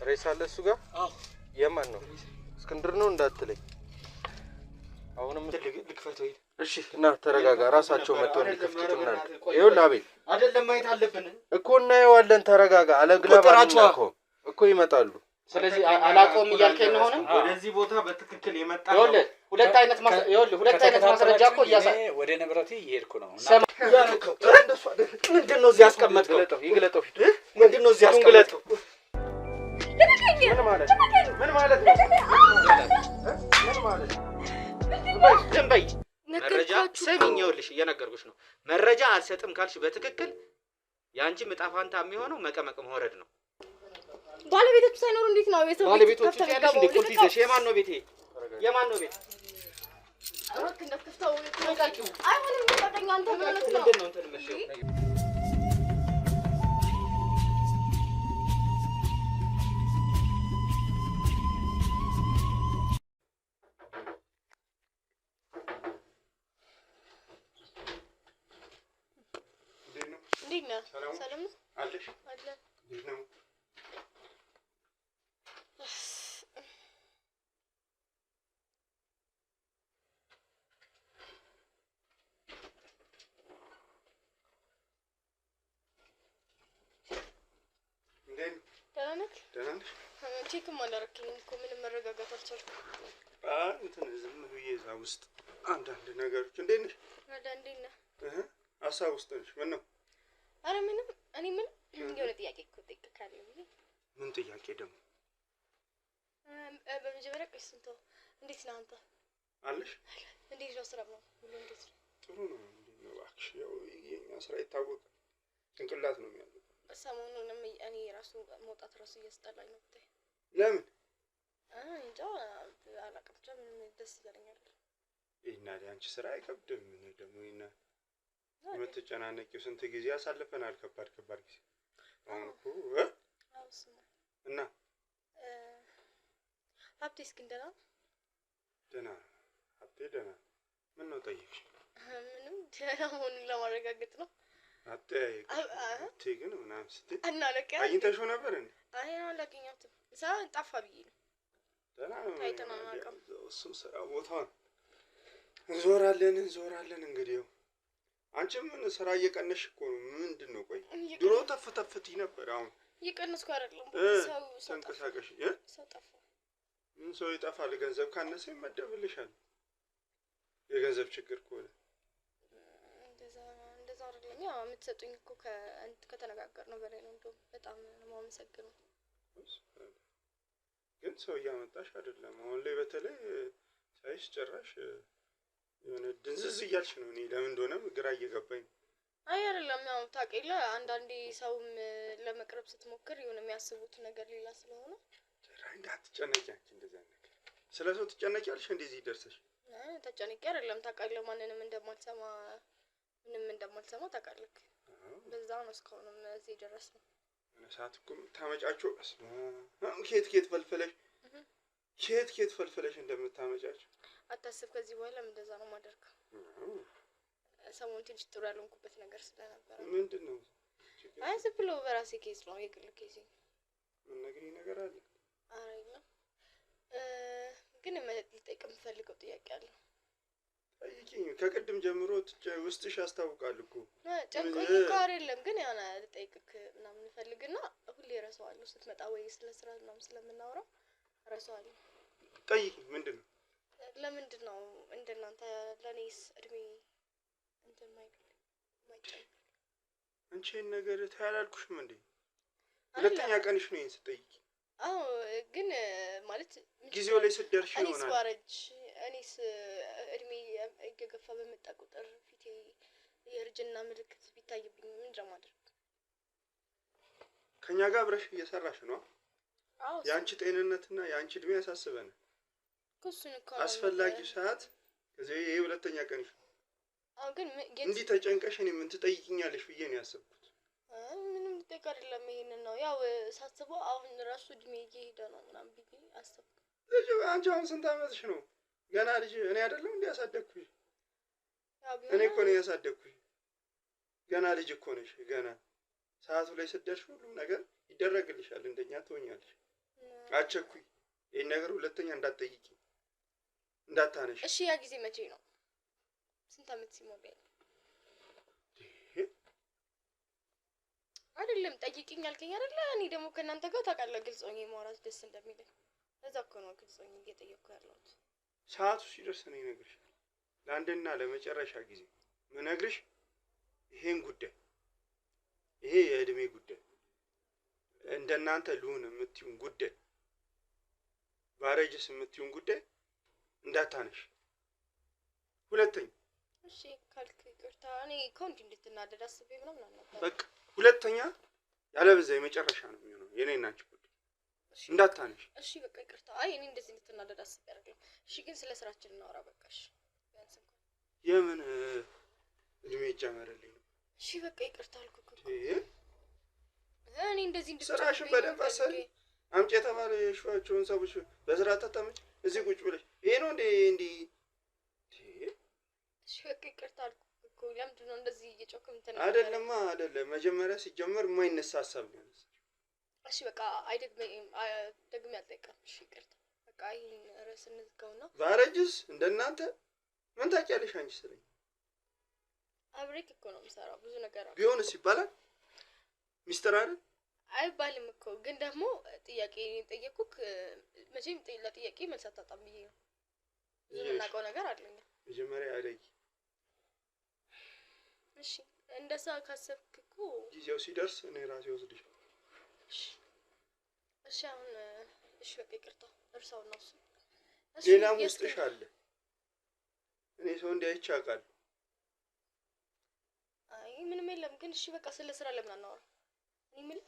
ሬሳ አለ እሱ ጋር? አዎ። የማን ነው? እስክንድር ነው እንዳትለኝ። አሁንም ልክፈተው። እሺ እና ተረጋጋ። ራሳቸው መጥተው እንዲከፍቱትና ይኸውልህ አቤል አይደለም ማየት አለብን እኮ እናየዋለን። ተረጋጋ። አለግላባቸው እኮ ይመጣሉ። ስለዚህ አላቆም እያልከኝ ነው። ሆነ ወደዚህ ቦታ በትክክል የመጣ ነው። ይኸውልህ ሁለት አይነት ማስረጃ እኮ ወደ ንብረቴ እየሄድኩ ነው። ምንድነው እዚህ ያስቀመጥከው? ይግለጠው ፊት ምንድነው እዚህ ያስቀመጥከው? ምን ማለት ነው? ዝም በይ። መረጃ ሰሚኝ። ይኸውልሽ እየነገርኩሽ ነው። መረጃ አልሰጥም ካልሽ በትክክል ያንቺ መጣፋንታ የሚሆነው መቀመቅ መውረድ ነው። ባለቤቶቹ ሳይኖሩ እንዴት ነው ቤተሰብ? ባለቤቶቹ ያለሽ እንደ ቁልፍ ይዘሽ የማን ነው ቤቴ? የማን ነው ቤት? አረክ እንደከፍተው ተረጋጊው። አይሆንም ተቀጠኛ አንተ ማለት ነው። ምንድነው እንትን መሽው? እንዴት ነህ? ሰላም ነው አለሽ? አለ እንዴት ነው? ደህና ነሽ? ቼክም አላደረክኝም እኮ ምንም መረጋጋት አልቻልኩም። እንትን ዝም ብዬ እዛ ውስጥ አንዳንድ ነገሮች። እንዴት ነሽ? እንዴት ነህ? ሀሳብ ውስጥ ነሽ? ምን ነው? ኧረ ምንም። እኔ ምን የሆነ ጥያቄ እኮ ጠይቅካለሁ ብዬ። ምን ጥያቄ ደግሞ? በመጀመሪያ ቆይ ስንተው እንዴት ነህ አንተ? አለሽ? እንዴት ነው ስራ ነው? ሁሉ እንዴት ነው? ጥሩ ነው። እንዴት ነው እባክሽ? ያው የኛ ስራ ይታወቃል። ጭንቅላት ነው የሚያለው። ሰሞኑንም እኔ ራሱ መውጣት ራሱ እያስጠላኝ ነው። ብታይ ለምን? እንጃ አላውቅም። ብቻ ምንም ደስ እያለኝ አይደለም። ይሄና አንቺ ስራ አይከብድም። እኔ ደግሞ ይሄና የምትጨናነቂው ስንት ጊዜ አሳልፈናል። ከባድ ጊዜ አሁን እኮ እና ሀብቴ እስኪ ደህና ሀብቴ ደህና ምን ነው ጠይቅሽ? ምንም ደህና መሆኑን ለማረጋገጥ ነው። አጤ ግን ምናምን ስትይ እና ለቀያ አግኝተሽው ነበር እንዴ? አይ አላገኘሁትም። ጠፋ ብዬ ነው። ደህና ነው። ታይተናናቀም እሱ ስራ ቦታውን እንዞራለን እንግዲህ አንቺም ምን ስራ እየቀነሽ እኮ ነው። ምንድነው? ቆይ ድሮ ተፍተፍቲ ነበር። አሁን እየቀነስኩ አይደለም። ሰው ተንቀሳቀሽ። ሰው ጠፋ። ምን ሰው ይጠፋል? ገንዘብ ካነሰ ይመደብልሻል። የገንዘብ ችግር ከሆነ እንደዛ አይደለም። ያው የምትሰጡኝ እኮ ከተነጋገርነው በላይ ነው። እንደውም በጣም ነው የማመሰግነው። ግን ሰው እያመጣሽ አይደለም። አሁን ላይ በተለይ ሳይሽ ጭራሽ የሆነ ድንዝዝ እያልሽ ነው። እኔ ለምን እንደሆነም ግራ እየገባኝ። አይ አይደለም። ያው ታውቂያለህ፣ አንዳንዴ ሰውም ለመቅረብ ስትሞክር የሆነ የሚያስቡት ነገር ሌላ ስለሆነ እንዳትጨነቂ። አንቺ እንደዛ ነገር ስለሰው ትጨነቂያለሽ እንደዚህ ይደርሰሽ? ተጨነቂ አይደለም። ታውቃለህ፣ ማንንም ምንም እንደማልሰማ ታውቃለህ። በዛ ነው እስካሁንም እዚህ ደረስነው። ሰዓት እኮ የምታመጫቸው ኬት ፈልፈለሽ እንደምታመጫቸው አታስብ። ከዚህ በኋላ እንደዛ ነው የማደርገው። ሰሞኑን ትንሽ ጥሩ ያልሆንኩበት ነገር ስለነበረ። ምንድነው? አይ ዝም ብሎ በራሴ ኬዝ ነው፣ የግል ኬዝ። ምን ነገር አለ? አይ ግን ልጠይቅ የምፈልገው ጥያቄ አለ። ጠይቂኝ። ከቅድም ጀምሮ ውስጥሽ ያስታውቃል እኮ። ጨንቆኝ እኮ አይደለም፣ ግን ያው ልጠይቅክ ምናምን ፈልግና ሁሌ እረሳዋለሁ። ስትመጣ ወይ ስለ ስራ ምናምን ስለምናወራ እረሳዋለሁ። ጠይቂኝ። ምንድነው? ለምንድን ነው እንደናንተ ለኔስ እድሜ እንትን ማይጨምር? አንቺ ነገር ታያላልኩሽም እንዴ? ሁለተኛ ቀንሽ ነው ይሄን ስትጠይቂ። አዎ ግን ማለት ጊዜው ላይ ስትደርሺ ይሆናል። እኔስ እድሜ እየገፋ በመጣ ቁጥር ፊቴ የእርጅና ምልክት ቢታይብኝ ምን እንደማደርግ? ከኛ ጋር አብረሽ እየሰራሽ ነው። የአንቺ ጤንነትና የአንቺ እድሜ ያሳስበን። አስፈላጊ ሰዓት ከዚህ ይሄ ሁለተኛ ቀንሽ። አዎ ግን እንዲህ ተጨንቀሽ እኔ ምን ትጠይቂኛለሽ ብዬ ነው ያሰብኩት። ምንም ልጠይቅ አይደለም። ይሄንን ነው ያው ሳስበው አሁን ራሱ እድሜ እየሄደ ነው ምናምን ብዬ አሰብኩ። አንቺ አሁን ስንት ዓመትሽ ነው? ገና ልጅ እኔ አይደለም እንዴ ያሳደግኩሽ? እኔ እኮ ነው ያሳደግኩሽ። ገና ልጅ እኮ ነሽ። ገና ሰዓቱ ላይ ስትደርሽ ሁሉም ነገር ይደረግልሻል። እንደኛ ትሆኛለሽ። አቸኩይ። ይሄን ነገር ሁለተኛ እንዳትጠይቂ እንዳታነሽ። እሺ ያ ጊዜ መቼ ነው? ስንት አመት ሲሞላኝ? አይደለም ጠይቂኝ አልከኝ አይደለ? እኔ ደግሞ ከእናንተ ጋር ታውቃለህ ግልጽ ሆኜ ማውራት ደስ እንደሚለኝ። ለዛ እኮ ነው ግልጽ ሆኜ እየጠየቅኩ ያለሁት። ሰዓቱ ሲደርስ እኔ እነግርሻለሁ። ለአንድና ለመጨረሻ ጊዜ ምነግርሽ ይሄን ጉዳይ፣ ይሄ የእድሜ ጉዳይ፣ እንደናንተ ልሁን የምትዩን ጉዳይ፣ ባረጅስ የምትዩን ጉዳይ እንዳታነሽ ሁለተኛ። እሺ ካልክ ይቅርታ። እኔ ከወንድ እንድትናደድ አስቤ ምናምን አልነበረ። በቃ ሁለተኛ ያለበዛ የመጨረሻ ነው የሚሆነው የኔና አንቺ ጉዳይ እንዳታነሽ። እሺ በቃ ይቅርታ። አይ እኔ እንደዚህ እንድትናደድ አስቤ አይደለም። እሺ ግን ስለ ስራችን እናወራ በቃሽ። ቢያንስ እንኳን የምን እድሜ ይጨመርልኝ ነው? እሺ በቃ ይቅርታ አልኩህ እኮ። እኔ እንደዚህ እንድትጨምር ስራሽን በደንብ አሰሪ። አምጪ የተባለ የሸዋቸውን ሰዎች በስራ ተጠመጭ እዚህ ቁጭ ብለሽ ይሄ ነው እንዴ? እሺ በቃ ይቅርታ አልኩህ እኮ። ለምንድን ነው እንደዚህ እየጮክ እንትን? አይደለም መጀመሪያ ሲጀመር የማይነሳ ሀሳብ ነው ያነሳሽ። እሺ በቃ ደግሜ አልጠይቅም። እሺ ይቅርታ በቃ ይሄን ርዕስ እንዝጋውና። ባረጅስ እንደናንተ ምን ታውቂያለሽ አንቺ ስለኝ? አብሬክ እኮ ነው የምሰራው ብዙ ነገር አለ። ቢሆንስ ይባላል ሚስጥር አይደል? አይባልም እኮ ግን ደግሞ ጥያቄ ጠየቅኩክ። መቼም ለጥያቄ መልስ አታጣም ብዬ ነው። ብዙ የምናውቀው ነገር አለኝ። መጀመሪያ አደይ እሺ እንደዛ ካሰብክ እኮ ጊዜው ሲደርስ እኔ ራሴ ወስድሻለሁ። እሺ አሁን እሺ በቃ ይቅርታ እርሳው ነው እሱ። ሌላም ውስጥሽ አለ። እኔ ሰው እንዲያይቻ አውቃለሁ። አይ ምንም የለም ግን እሺ በቃ ስለ ስራ ለምን አናወራ? እኔ የምልህ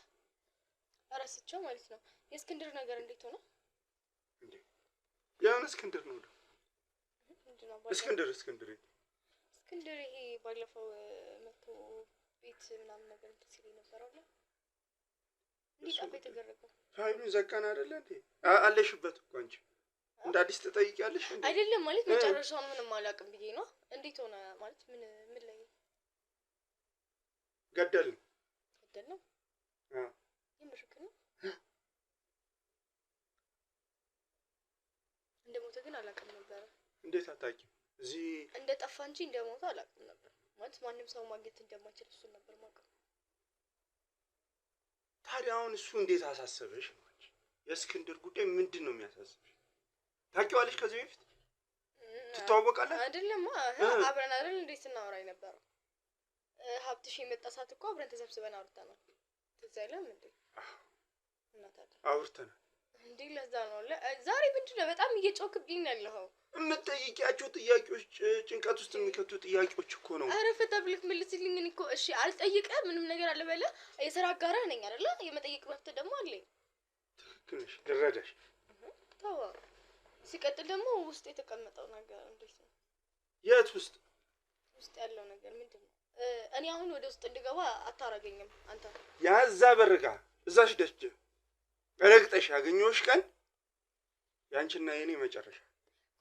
እረስቸው ማለት ነው። የእስክንድር ነገር እንዴት ሆነ? እንዴ ያን እስክንድር ነው ደግሞ እስክንድር ይሄ ባለፈው መቶ ቤት ምናምን ነገር እንትን ሲል ነበር አይደል? እንዴት አባ የተገረገው? ፋይሉን ዘጋን አይደለ እንዴ? አለሽበት እኮ አንቺ እንደ አዲስ ትጠይቂያለሽ እንዴ? አይደለም ማለት መጨረሻውን ምንም አላውቅም ብዬ ነው። እንዴት ሆነ ማለት ምን ላይ ገደል ነው? የምርክ ነው? እንደሞተ ግን አላውቅም ነበር። እንዴት አታውቂም? እዚህ እንደጠፋ እንጂ እንደሞተ አላውቅም ነበር። ማለት ማንም ሰው ማግኘት እንደማይችል እሱን ነበር የማውቀው። ታዲያ አሁን እሱ እንዴት አሳሰበሽ? የእስክንድር ጉዳይ ምንድን ነው የሚያሳስብሽ? ታውቂዋለሽ? ከዚህ በፊት ትተዋወቃለህ? አይደለም አብረን አይደል እንዴት ስናወራ የነበረው? ሀብትሽ የመጣ ሰዓት እኮ አብረን ተሰብስበን አውርተናል። ትዝ አይልም እንዴ? አውርተናል እንዴ? ለዛ ነው ዛሬ ምንድነው በጣም እየጮክብኝ ያለኸው? የምትጠይቂያቸው ጥያቄዎች ጭንቀት ውስጥ የሚከቱ ጥያቄዎች እኮ ነው። አረ ፈታብልክ መልስልኝ። እኔ እኮ እሺ አልጠይቅህ ምንም ነገር አለ በለ የሥራ አጋራ ነኝ አይደለ? የመጠየቅ መብት ደግሞ አለኝ። ትክክል ነሽ። ልረዳሽ። ተው። ሲቀጥል ደግሞ ውስጥ የተቀመጠው ነገር እንዴት ነው? የት ውስጥ ያለው ነገር ምንድነው? እኔ አሁን ወደ ውስጥ እንድገባ አታረገኝም አንተ። ያዛ በርጋ እዛሽ ደጅ ረግጠሽ ያገኘሁሽ ቀን ያንቺና የኔ መጨረሻ።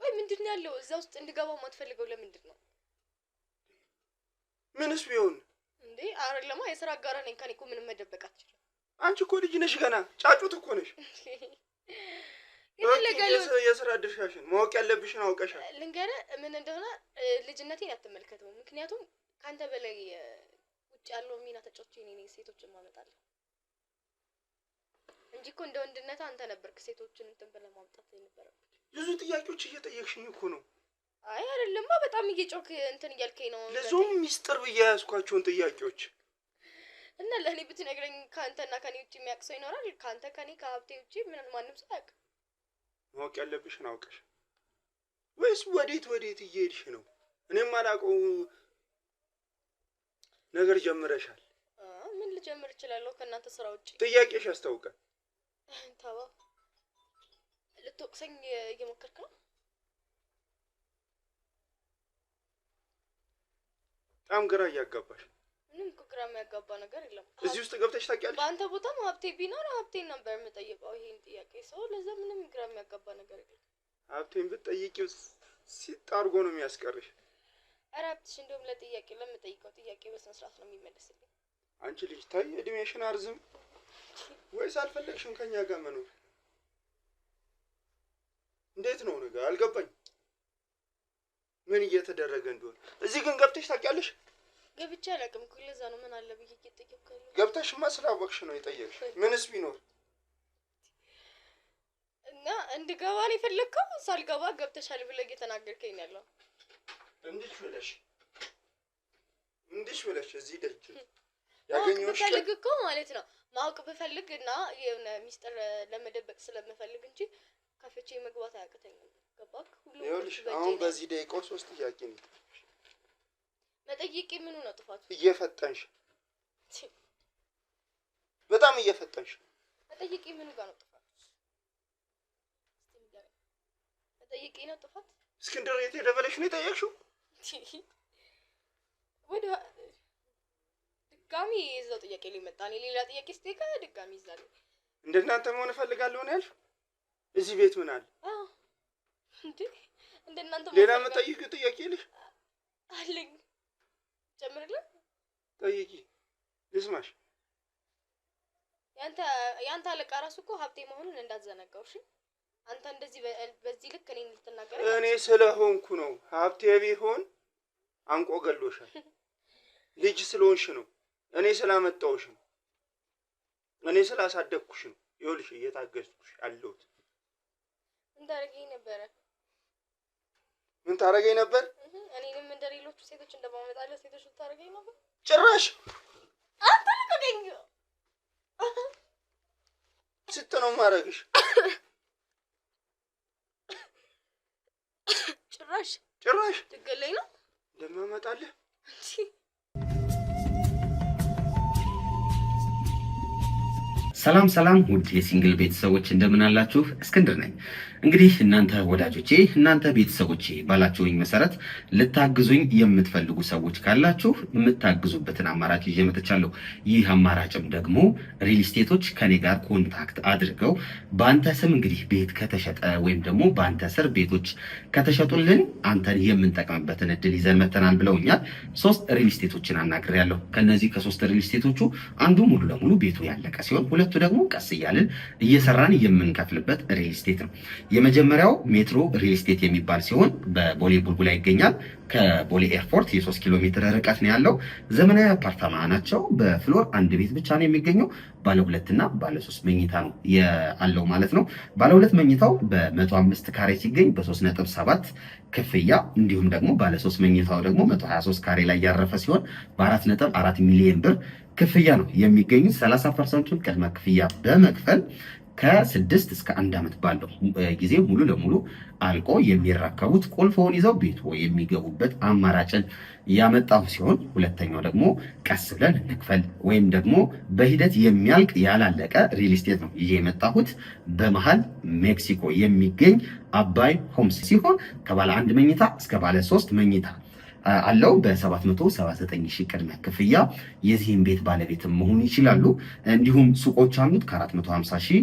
ቆይ ምንድነው ያለው? እዛ ውስጥ እንድገባ ማትፈልገው ለምንድን ነው? ምንስ ቢሆን እንዴ? አይደለማ የሥራ አጋራ ነኝ። ከኔ እኮ ምንም መደበቅ አትችልም። አንቺ እኮ ልጅ ነሽ ገና ጫጩት እኮ ነሽ። የሥራ ድርሻሽን ማወቅ ያለብሽን አውቀሻል። ልንገርህ ምን እንደሆነ ልጅነቴን አትመልከተው። ምክንያቱም ካንተ በላይ ውጭ ያለው ሚና ተጫውቼ እኔ ሴቶችን ማመጣለሁ እንጂ እኮ እንደ ወንድነት አንተ ነበርክ ሴቶችን እንትን ብለህ ማምጣት የነበረብህ። ብዙ ጥያቄዎች እየጠየቅሽኝ እኮ ነው። አይ አይደለማ በጣም እየጮክ እንትን እያልከኝ ነው። ለዞም ሚስጥር ብዬ ያዝኳቸውን ጥያቄዎች እና ለኔ ብትነግረኝ ካንተና ከኔ ውጪ የሚያውቅ ሰው ይኖራል? ካንተ ከኔ ከሀብቴ ውጪ ማንም ሰው አያውቅም። ማወቅ ያለብሽን አውቀሽ ወይስ ወዴት እየሄድሽ ነው? እኔም አላውቀው ነገር ጀምረሻል። ምን ልጀምር እችላለሁ ከእናንተ ስራ ውጪ? ጥያቄሽ ያስታውቃል። ታባ ልትወቅሰኝ እየሞከርክ ነው? በጣም ግራ እያጋባሽ። ምንም እኮ ግራ የሚያጋባ ነገር የለም። እዚህ ውስጥ ገብተሽ ታውቂያለሽ? በአንተ ቦታም ሀብቴ ቢኖር ሀብቴን ነበር የምጠይቀው ይሄን ጥያቄ ሰው። ለዛ ምንም ግራ የሚያጋባ ነገር የለም። ሀብቴን ብትጠይቂው ሲጣርጎ ነው የሚያስቀርሽ። ኧረ ሀብትሽ እንደውም ለጥያቄ ለምጠይቀው ጥያቄ በስነ ስርዓት ነው የሚመልስልኝ። አንቺ ልጅ ታይ እድሜሽን አርዝም ወይስ አልፈለግሽም ከኛ ጋር መኖር? እንዴት ነው ነገር አልገባኝ። ምን እየተደረገ እንደሆነ እዚህ ግን ገብተሽ ታውቂያለሽ? ገብቼ አላውቅም እኮ ለዛ ነው ምን አለ ብዬ እየጠየቅኩኝ። ገብተሽማ ስላወቅሽ ነው የጠየቅሽ። ምንስ ቢኖር እና እንድገባ ነው የፈለግከው? ሳልገባ ገብተሻል ብለህ እየተናገርከኝ ያለው እንድሽ ብለሽ እዚህ ደጅ ያገኘሁሽ ፈልግ እኮ ማለት ነው። ማወቅ ብፈልግ እና የሆነ ሚስጥር ለመደበቅ ስለምፈልግ እንጂ ከፍቼ መግባት አያቅተኝም። ገባክ? ይኸውልሽ አሁን በዚህ ደቂቃ 3 ጥያቄ ነው መጠየቄ። ምኑ ነው ጥፋቱ? እየፈጠንሽ በጣም እየፈጠንሽ። መጠየቄ ምኑ ጋር ነው ጥፋቱ? መጠየቄ ነው ጥፋት? እስክንድር የት ሄደ ብለሽ ነው የጠየቅሽው? ወደ ድጋሚ እዛው ጥያቄ ላይ መጣ። እኔ ሌላ ጥያቄ ስጠይቅ ድጋሚ ይዛል። እንደናንተ መሆን እፈልጋለሁ ነው ያልሽው? እዚህ ቤት ምን አለ? እንዴ እንደናንተ ሌላ መጠይቂው ጥያቄ ልሽ አለኝ። ጀምርልኝ። ጠይቂ ልስማሽ። ያንተ አለቃ ራሱ እኮ ሀብቴ መሆኑን እንዳትዘነጋው እሺ? አንተ እንደዚህ በዚህ ልክ እኔን ልትናገር? እኔ ስለሆንኩ ነው። ሀብቴ ቢሆን አንቆ ገሎሻል። ልጅ ስለሆንሽ ነው። እኔ ስላመጣሁሽ ነው። እኔ ስላሳደግኩሽ ነው። ይኸውልሽ እየታገዝኩሽ አለሁት። ምን ታረገኝ ነበር? እኔንም እንደ ሌሎቹ ሴቶች እንደማመጣለህ ሴቶች ልታረገኝ ነበር? ጭራሽ አንተ ልቀቀኝ። ስት ነው ማረግሽ? ጭራሽ ትገለኝ ነው እንደማመጣለህ ሰላም ውድ የሲንግል ቤተሰቦች እንደምን አላችሁ? እስክንድር ነኝ። እንግዲህ እናንተ ወዳጆቼ፣ እናንተ ቤተሰቦቼ ባላችሁኝ መሰረት ልታግዙኝ የምትፈልጉ ሰዎች ካላችሁ የምታግዙበትን አማራጭ ይዤ መጥቻለሁ። ይህ አማራጭም ደግሞ ሪል ስቴቶች ከኔ ጋር ኮንታክት አድርገው በአንተ ስም እንግዲህ ቤት ከተሸጠ ወይም ደግሞ በአንተ ስር ቤቶች ከተሸጡልን አንተን የምንጠቅምበትን እድል ይዘን መተናል ብለውኛል። 3 ሪል ስቴቶችን አናግሬያለሁ። ከነዚህ ከ3 ሪል ስቴቶቹ አንዱ ሙሉ ለሙሉ ቤቱ ያለቀ ሲሆን ሁለቱ ደግሞ ቀስ እያልን እየሰራን የምንከፍልበት ሪል ስቴት ነው። የመጀመሪያው ሜትሮ ሪል ስቴት የሚባል ሲሆን በቦሌ ቡልቡላ ይገኛል። ከቦሌ ኤርፖርት የ3 ኪሎ ሜትር ርቀት ነው ያለው። ዘመናዊ አፓርታማ ናቸው። በፍሎር 1 ቤት ብቻ ነው የሚገኘው። ባለ 2 እና ባለ 3 መኝታ ነው ያለው ማለት ነው። ባለ 2 መኝታው በ105 ካሬ ሲገኝ በ3.7 ክፍያ፣ እንዲሁም ደግሞ ባለ 3 መኝታው ደግሞ 123 ካሬ ላይ ያረፈ ሲሆን በ4.4 ሚሊዮን ብር ክፍያ ነው የሚገኙት። 30% ቅድመ ክፍያ በመክፈል ከ6 እስከ 1 ዓመት ባለው ጊዜ ሙሉ ለሙሉ አልቆ የሚረከቡት ቁልፎውን ይዘው ቤቱ የሚገቡበት አማራጭን ያመጣው ሲሆን ሁለተኛው ደግሞ ቀስ ብለን እንክፈል ወይም ደግሞ በሂደት የሚያልቅ ያላለቀ ሪል ስቴት ነው ይዤ የመጣሁት። በመሃል ሜክሲኮ የሚገኝ አባይ ሆምስ ሲሆን ከባለ 1 መኝታ እስከ ባለ 3 መኝታ አለው። በ779 ሺህ ቅድመ ክፍያ የዚህን ቤት ባለቤት መሆን ይችላሉ። እንዲሁም ሱቆች አሉት። ከ450 ሺህ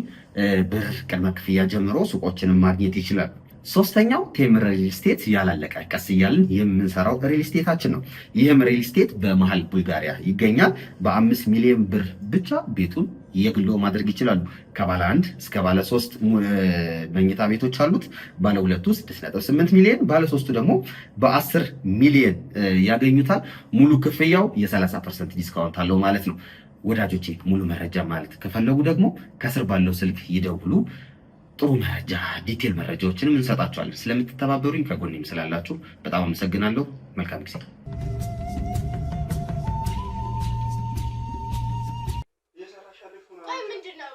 ብር ቅድመ ክፍያ ጀምሮ ሱቆችንም ማግኘት ይችላሉ። ሶስተኛው ቴምር ሪል ስቴት ያላለቀ ቀስ እያልን የምንሰራው ሪል ስቴታችን ነው። ይህም ሪል ስቴት በመሃል ቡልጋሪያ ይገኛል። በ5 ሚሊዮን ብር ብቻ ቤቱን የግሎ ማድረግ ይችላሉ። ከባለ 1 እስከ ባለ 3 መኝታ ቤቶች አሉት። ባለ 2 6.8 ሚሊዮን፣ ባለ 3 ደግሞ በ10 ሚሊዮን ያገኙታል። ሙሉ ክፍያው የ30% ዲስካውንት አለው ማለት ነው። ወዳጆቼ ሙሉ መረጃ ማለት ከፈለጉ ደግሞ ከስር ባለው ስልክ ይደውሉ። ጥሩ መረጃ ዲቴል መረጃዎችንም እንሰጣችኋለን። ስለምትተባበሩኝ ከጎኔም ስላላችሁ በጣም አመሰግናለሁ። መልካም ጊዜ።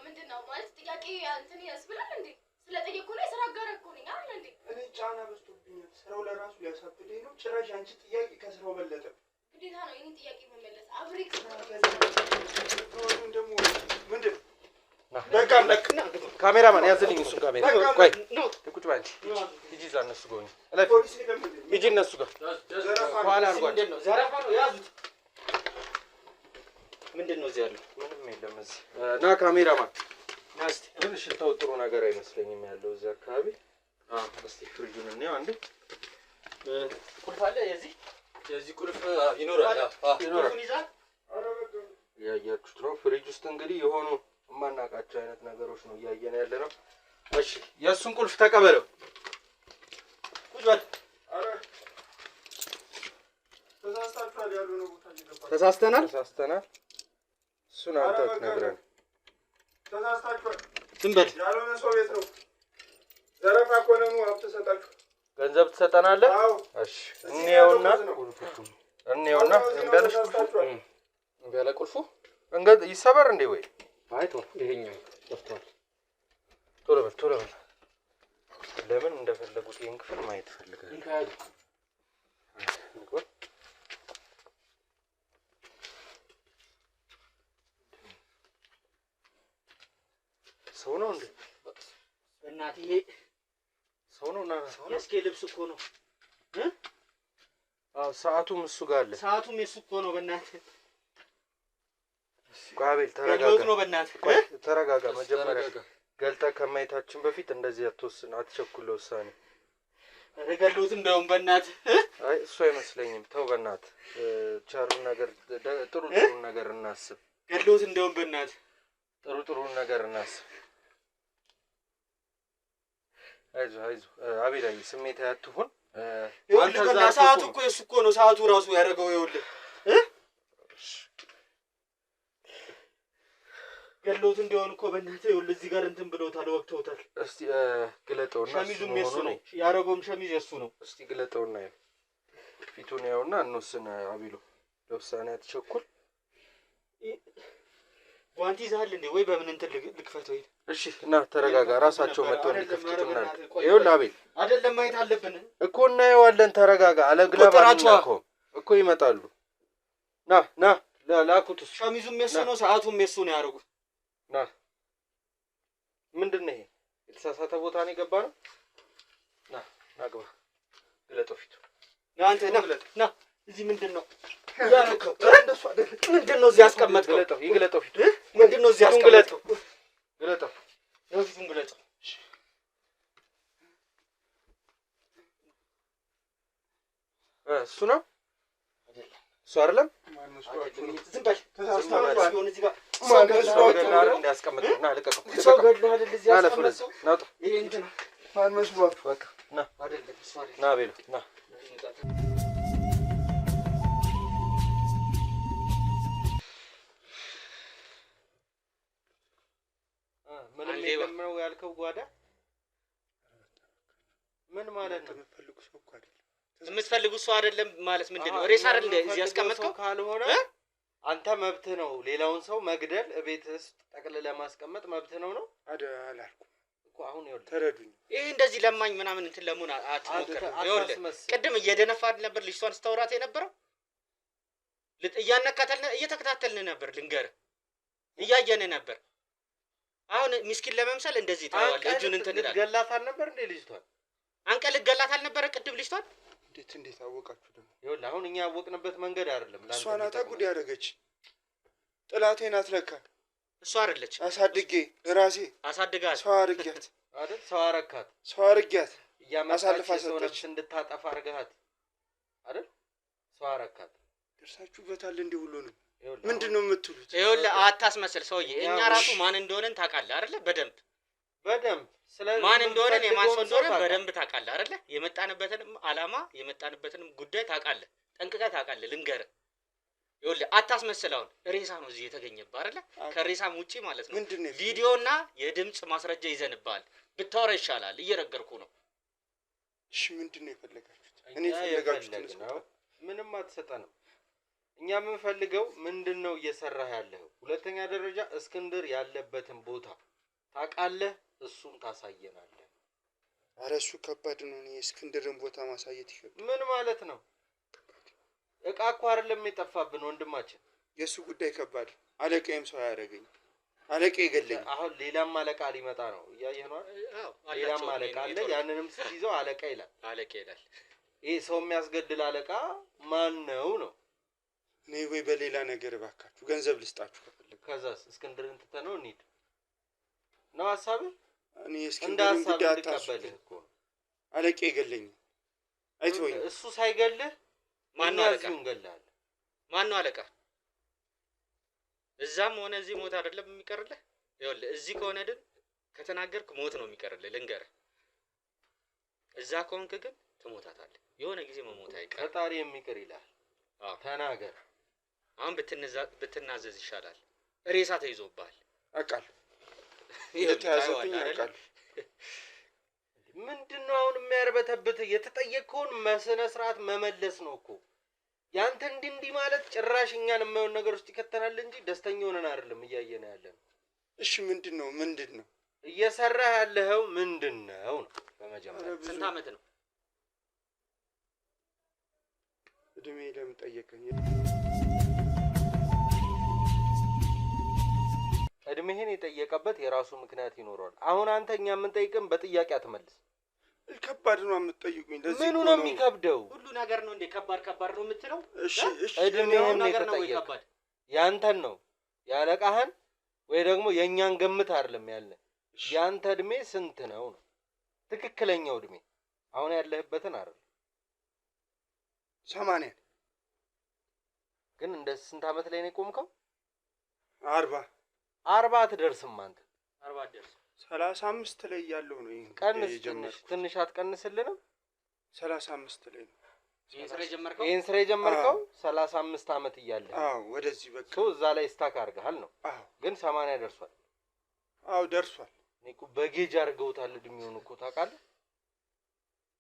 ምንድነው ማለት ጥያቄ እንትን ያስብላል እንዴ? ስለጠየቁ ነው የስራ ጋር እኮ ነኝ አይደል እንዴ? እኔ ጫና በዝቶብኛል። ስራው ለራሱ ሊያሳብደኝ ነው። ጭራሽ አንቺ ጥያቄ ከስራው በለጠ። ግዴታ ነው የኔ ጥያቄ መመለስ። አብሬክ ደግሞ ምንድን በቃ ካሜራማን ያዝልኝ። እሱን ካሜራ ቆይ ቁጭ በል ሂጂ። እዛ እነሱ ጋር ሂጂ። እነሱ ጋር ኋላ አድርጓቸው። ዘረፋ ነው ያዙት። ምንድን ነው እዚህ ያለው? ምንም የለም እዚህ። ና ካሜራማን ና እስኪ። ግን ሽታው ጥሩ ነገር አይመስለኝም ያለው እዚህ አካባቢ። እስኪ ፍሪጁን እንየው አንዴ። ቁልፍ አለ? የዚህ ቁልፍ ይኖራል። ያያችሁት ነው። ፍሪጅ ውስጥ እንግዲህ የሆኑ የማናውቃቸው አይነት ነገሮች ነው እያየን ያለ ነው። እሺ የእሱን ቁልፍ ተቀበለው። በል። ተሳስተናል። እሱን አንተ አትነግረን። ዝም በል። ያልሆነ ሰው ቤት ነው። ዘረፋ ከሆነ ነው ሀብት ሰጣችሁ። ገንዘብ ትሰጠናለህ? እሺ እንየውና እንበለ ቁልፉ እንገድ ይሰበር እንዴ ወይ? አይቶ ይሄኛው ጠፍቷል። ቶሎ በል። ለምን እንደፈለጉት ይሄን ክፍል ማየት ፈልጋለሁ። ሰው ነው እንዴ? እናትዬ ሰው ነው እና የስኬ ልብስ እኮ ነው። ሰዓቱም እሱ ጋር አለ። ሰዓቱም የሱ እኮ ነው። በእናትህ ቋቤል ተረጋጋ ነው። በእናትህ ተረጋጋ። መጀመሪያ ገልጠህ ከማየታችን በፊት እንደዚህ አትወስን፣ አትቸኩል ውሳኔ። ረጋሉት እንደውም በእናትህ አይ እሱ አይመስለኝም። ተው በእናትህ ቻሩ ነገር ጥሩ ነገር እናስብ። ገሉት እንደውም በእናትህ ጥሩ ነገር እናስብ። አይዞህ አቤላዬ ስሜት አትሁን። አንተ ሰዓቱ እኮ የሱ እኮ ነው። ሰዓቱ ራሱ ያደረገው ይኸውልህ ገሎት እንደሆነ እኮ በእናትህ ይኸውልህ እዚህ ጋር እንትን ብለውታል፣ ወቅተውታል። እስቲ ግለጠውና ሸሚዙም የሱ ነው ያደረገውም ሸሚዝ የሱ ነው። እስቲ ግለጠውና ፊቱን ያውና እንወስን። አቤሎ ለውሳኔ አትቸኩል። ጓንቲ ይዘሃል እንዴ ወይ? በምን እንትን ልክፈተው? ይሄ እሺ እና ተረጋጋ። ራሳቸው መጥተው እንዲከፍቱትና ይኸውልህ አቤል አይደለም ማየት አለብን እኮ እናየዋለን። ተረጋጋ። አለግላባቸው እኮ ይመጣሉ። ና ላኩት። ሸሚዙም የሱ ነው፣ ሰዓቱም የሱ ነው ያደረጉት። ና ምንድን ነው ይሄ? የተሳሳተ ቦታ ነው የገባ ነው። ና ግባ። ግለጠው ፊቱ። አንተ ና እዚህ ምንድን ነው ያረከው? ምንድን ነው እዚህ ያስቀመጥከው? ይግለጠው ፊቱ። ምንድን ነው እዚህ ያስቀመጥከው? ግለጠው ፊቱን ግለጠው። እሱ ነው እሱ አይደለም። ዝም በል። ሲሆን እዚህ ጋር እንዲያስቀምጥ ና ልቀቀው። ሰው ገድለህ አይደል እዚህ ያስቀመጥከው? ናውጣ። ይሄ እንትን ማን መስሏት? በቃ ና አይደለም እሱ አይደለም። ና ቤሎ ና ምንም የለም ነው ያልከው? ጓዳ ምን ማለት ነው? የምትፈልጉ ሰው እኮ አይደለም። የምትፈልጉት ሰው አይደለም ማለት ምንድን ነው? ሬሳ አይደል እዚህ ያስቀመጥከው? ካልሆነ አንተ መብትህ ነው። ሌላውን ሰው መግደል ቤትህ ውስጥ ጠቅልለህ ማስቀመጥ መብትህ ነው አላልኩም እኮ። አሁን ይኸውልህ ተረዱኝ። ይሄ እንደዚህ ለማኝ ምናምን እንትን ለምን አትሞክር። ይኸውልህ ቅድም እየደነፋ ነበር ልጅቷን ስታወራት የነበረው። እየተከታተልን ነበር። ልንገርህ እያየን ነበር። አሁን ሚስኪን ለመምሰል እንደዚህ ታዋለህ። እጁን እንትን ይላል። ገላታል ነበር እንዴ ልጅቷን? አንቀል ገላታል ነበር ቅድም ልጅቷን። እንዴት አወቃችሁ ደግሞ? ይኸውልህ አሁን እኛ ያወቅንበት መንገድ አይደለም። እሷ ናት ጉድ ያደረገች። ጥላቴ ናት ለካ። እሷ አይደለች። አሳድጌ ራሴ አሳድጋት ሰው አርጊያት አይደል? ሰው አረካት። ሰው አርጊያት አሳልፋ ሰጠች። እንድታጠፋ አርጋት አይደል? ሰው አረካት። ደርሳችሁበታል እንዴ? ሁሉንም ምንድን ነው የምትሉት? ይኸውልህ አታስመስል ሰውዬ። እኛ ራሱ ማን እንደሆነን ታውቃለህ አይደለ? በደንብ ማን እንደሆነ የማን ሰው እንደሆነ በደንብ ታውቃለህ አይደለ? የመጣንበትንም ዓላማ የመጣንበትንም ጉዳይ ታውቃለህ፣ ጠንቅቀህ ታውቃለህ። ልንገርህ ይኸውልህ አታስመስል። አሁን ሬሳ ነው እዚህ የተገኘብህ አይደለ? ከሬሳም ውጪ ማለት ነው ቪዲዮና የድምጽ ማስረጃ ይዘንብሃል። ብታወራ ይሻላል። እየነገርኩ ነው። እሺ ምንድን ነው የፈለጋችሁት? እኔ የፈለጋችሁት ነው ምንም አትሰጠንም። እኛ የምንፈልገው ምንድን ነው እየሰራህ ያለኸው? ሁለተኛ ደረጃ እስክንድር ያለበትን ቦታ ታውቃለህ? እሱን ታሳየናለህ። ኧረ እሱ ከባድ ነው። እኔ እስክንድርን ቦታ ማሳየት ይከብዳል። ምን ማለት ነው? እቃ እኮ አይደለም የጠፋብን ወንድማችን። የእሱ ጉዳይ ከባድ። አለቃዬም ሰው አያደርገኝ። አለቃ ይገለኝ። አሁን ሌላም አለቃ ሊመጣ ነው። እያየህ ነው። ሌላም አለቃ አለ። ያንንም ስትይዘው አለቃ ይላል። ይሄ ሰው የሚያስገድል አለቃ ማን ነው ነው? እኔ ወይ በሌላ ነገር እባካችሁ ገንዘብ ልስጣችሁ ከፈለግ። ከዛስ እስክንድርን ትተነው እንሂድ ነው ሀሳብህ? እኔ እስክንድርን ጉዳይ አታስብልህ እኮ አለቃ ይገለኝ። አይተወኝ። እሱ ሳይገልህ ማን ነው አለቃ? እንገላለን። ማን ነው አለቃ? እዛም ሆነ እዚህ ሞት አይደለም የሚቀርልህ። ይኸውልህ እዚህ ከሆነ ግን ከተናገርክ ሞት ነው የሚቀርልህ። ልንገርህ፣ እዛ ከሆንክ ግን ትሞታታለህ። የሆነ ጊዜ መሞት አይቀርም። ፈጣሪ የሚቅር ይላል። ተናገር። አሁን ብትናዘዝ ይሻላል። ሬሳ ተይዞብሃል። አውቃለሁ። የተያዘብኝ አውቃለሁ። ምንድነው አሁን የሚያርበተብት? የተጠየቅከውን መስነ ስርዓት መመለስ ነው እኮ። ያንተ እንዲህ ማለት ጭራሽ እኛን የማይሆን ነገር ውስጥ ይከተናል እንጂ ደስተኛ ሆነን አይደለም እያየን ያለን። እሺ ምንድነው እየሰራህ ያለኸው ምንድነው ነው? በመጀመሪያ ስንት ዓመት ነው? እድሜ ለምን ጠየቀኝ? እድሜህን የጠየቀበት የራሱ ምክንያት ይኖረዋል። አሁን አንተ እኛ የምንጠይቅን በጥያቄ አትመልስ። ከባድ ነው የምትጠይቁኝ። ለዚህ ምኑ ነው የሚከብደው? ሁሉ ነገር ነው እንዴ ከባድ ነው የምትለው? እሺ እድሜህን የተጠየቀ ያንተን ነው ያለቃህን ወይ ደግሞ የእኛን ገምት አይደለም ያለ። ያንተ እድሜ ስንት ነው ነው ትክክለኛው እድሜ? አሁን ያለህበትን አይደል? 80 ግን እንደ ስንት ዓመት ላይ ነው የቆምከው? 40 አትደርስም አንተ። 40 አትደርስም። 35 ላይ ያለው ነው። ይሄን ቀንስ ትንሽ አትቀንስልንም? 35 ላይ ነው ይሄን ስራ የጀመርከው 35 ዓመት እያለ። አዎ ወደዚህ በቃ እዛ ላይ ስታክ አድርገሃል ነው። አዎ ግን 80 ደርሷል። አዎ ደርሷል። እኔ እኮ በጌጅ አድርገውታል እድሜውን እኮ ታውቃለህ።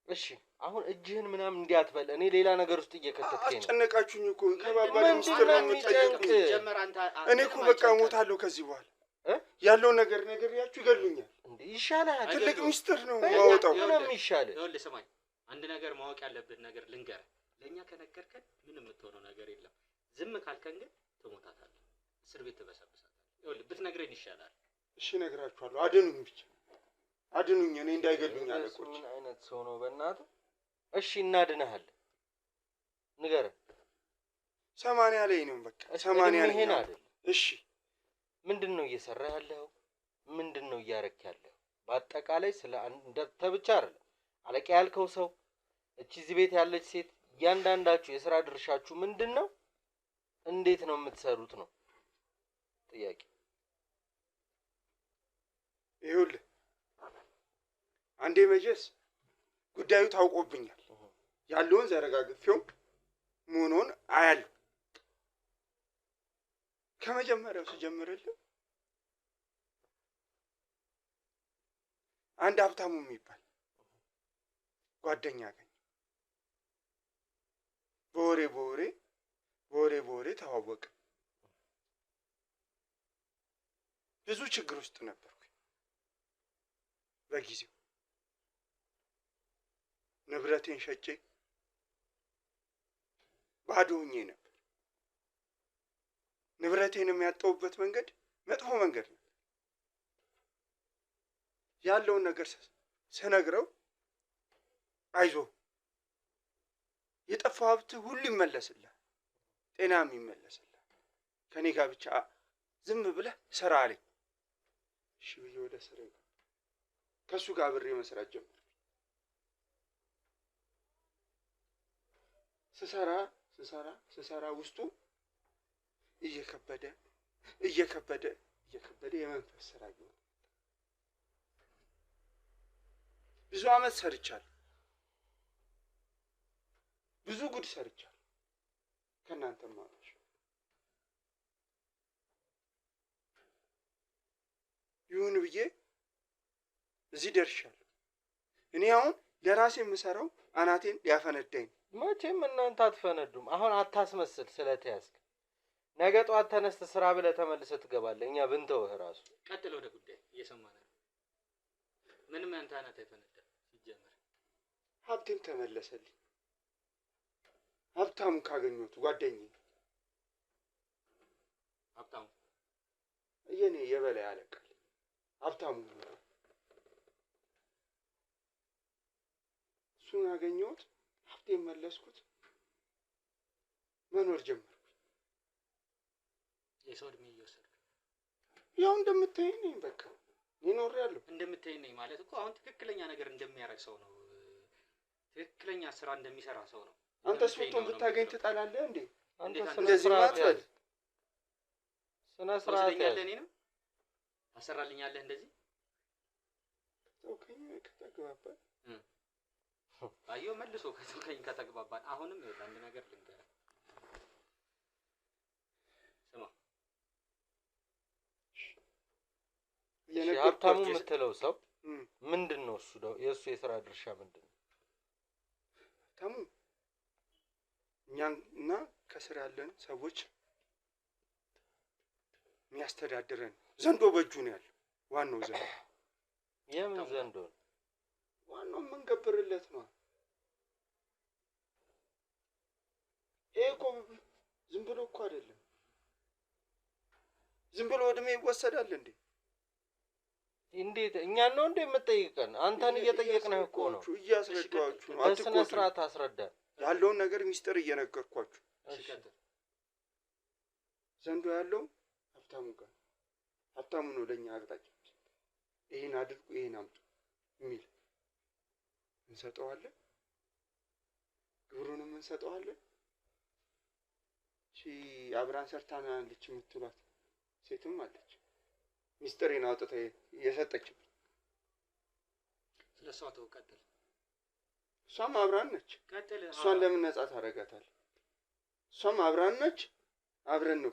እሺ አሁን እጅህን ምናምን እንዲያትበል እኔ ሌላ ነገር ውስጥ እየከተትከኝ ነው። አስጨነቃችሁኝ እኮ ከባባድ ሚስጥር ነው የምትጠይቁኝ። እኔ እኮ በቃ እሞታለሁ ከዚህ በኋላ ያለው ነገር ያችሁ ይገሉኛል። እንዴ ይሻላል። ትልቅ ሚስጥር ነው ማውጣው። ምንም ይሻላል። ይኸውልህ ስማኝ፣ አንድ ነገር ማወቅ ያለብህ ነገር ልንገርህ። ለኛ ከነገርከን ምንም የምትሆነው ነገር የለም። ዝም ካልከን ግን ትሞታታለህ፣ እስር ቤት ትበሰብሳታለህ። ይኸውልህ ብትነግረኝ ይሻላል። እሺ እነግራችኋለሁ። አድኑኝ ብቻ አድኑኝ፣ እኔ እንዳይገሉኝ አለቆች። ምን አይነት ሰው ነው በእናትህ? እሺ እናድንሃለን፣ ንገረን። 80 ላይ ነው በቃ 80 ላይ ነው። እሺ ምንድነው እየሰራ ያለው? ምንድነው እያረክ ያለው? በአጠቃላይ ስለ አንተ ብቻ አይደለም አለቃ ያልከው ሰው፣ እዚህ ቤት ያለች ሴት፣ እያንዳንዳችሁ የሥራ ድርሻችሁ ምንድነው? እንዴት ነው የምትሰሩት ነው ጥያቄ። ይኸውልህ አንዴ መጀስ ጉዳዩ ታውቆብኛል። ያለውን ዘረጋግፌው መሆኑን አያለሁ። ከመጀመሪያው ስጀምርልህ አንድ ሀብታሙ የሚባል ጓደኛ አገኘ። በወሬ ተዋወቀ። ብዙ ችግር ውስጥ ነበርኩ በጊዜው። ንብረቴን ሸጬ ባዶ ሆኜ ነበር። ንብረቴን የሚያጣውበት መንገድ መጥፎ መንገድ ነው። ያለውን ነገር ስነግረው አይዞህ የጠፋው ሀብት ሁሉ ይመለስልሃል፣ ጤናም ይመለስልሃል፣ ከኔ ጋር ብቻ ዝም ብለህ ስራ አለኝ። እሺ ብዬ ወደ ስራ ከእሱ ጋር አብሬ መስራት ጀመርኩ። ስሰራ ውስጡ እየከበደ የመንፈስ ስራ ይሆናል። ብዙ አመት ሰርቻለሁ። ብዙ ጉድ ሰርቻለሁ። ከእናንተም ማለት ይሁን ብዬ እዚህ ደርሻለሁ። እኔ አሁን ለራሴ የምሰራው አናቴን ሊያፈነዳኝ። መቼም እናንተ አትፈነዱም። አሁን አታስመስል ስለተያዝክ። ነገ ጠዋት ተነስተህ ስራ ብለህ ተመልሰህ ትገባለህ። እኛ ብንተውህ እራሱ። ቀጥል ወደ ጉዳይ። እየሰማህ ነው። ምንም አንተ አናት አይፈነዳም። ሲጀመር ሀብቴም ተመለሰልኝ። ሀብታሙ ካገኘሁት ጓደኛዬ ሀብታሙ የኔ የበላይ አለቃ ሀብታሙ እሱን ያገኘሁት፣ ሀብቴን መለስኩት፣ መኖር ጀመርኩ። የሰው እድሜ እየወሰድክ ያው እንደምታየኝ ነኝ። በቃ እኖሬያለሁ። እንደምታየኝ ነኝ ማለት እኮ አሁን ትክክለኛ ነገር እንደሚያደርግ ሰው ነው። ትክክለኛ ስራ እንደሚሰራ ሰው ነው። አንተስ ብትሆን ብታገኝ ትጠላለህ እንዴ? አንተ እንደዚህ ማትበል ስነ ስርዓት ያለ እኔንም ታሰራልኛለህ እንደዚህ ከተግባባን አየሁ መልሶ ከዚህ ከተግባባን አሁንም አንድ ነገር ልንገርህ ስማ ሀብታሙ የምትለው ሰው ምንድን ነው እሱ የእሱ የስራ ድርሻ ምንድን ነው? ሀብታሙ እኛና ከስር ያለን ሰዎች የሚያስተዳድረን ዘንዶ በእጁ ነው ያለው። ዋናው ዘንዶ የምን ዘንዶ ነው? ዋናው የምንገብርለት ነው። ይሄ እኮ ዝም ብሎ እኮ አይደለም። ዝም ብሎ እድሜ ይወሰዳል እንዴ? እንዴት እኛን ነው እንዴ የምትጠይቀን? አንተን እየጠየቅንህ እኮ ነው። እያስረዳችሁ ነው። በስነ ስርዓት አስረዳን። ያለውን ነገር ሚስጥር እየነገርኳችሁ። ዘንዶ ያለው ሀብታሙ ጋር ሀብታሙ ነው ለኛ አቅጣጫ ይሄን አድርጉ ይሄን አምጡ የሚል እንሰጠዋለን። ግብሩንም እንሰጠዋለን። እሺ አብራን ሰርታናለች የምትሏት ሴትም አለች። ሚስጥሬን አውጥታ የሰጠችኝ ስለሷ ተወቀጥል እሷም አብራን ነች። ቀጥል። እሷን ለምን ነጻ ታደርጋታለህ? እሷም አብራን ነች። አብረን ነው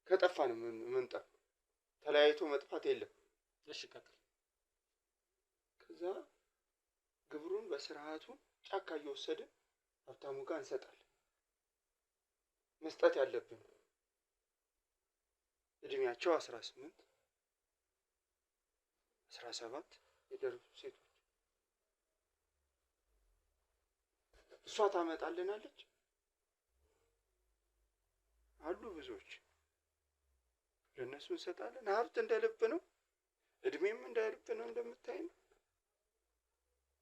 ከጠፋን ምንጠፋ። ተለያይቶ መጥፋት የለም። እሺ ቀጥል። ከዛ ግብሩን በስርዓቱ ጫካ እየወሰድን ሀብታሙ ጋር እንሰጣለን። መስጠት ያለብን እድሜያቸው 18 17 የደረሱ ሴቶች እሷ ታመጣልናለች። አሉ ብዙዎች ለነሱ እንሰጣለን። ሀብት እንደ ልብ ነው፣ እድሜም እንደ ልብ ነው። እንደምታይ ነው።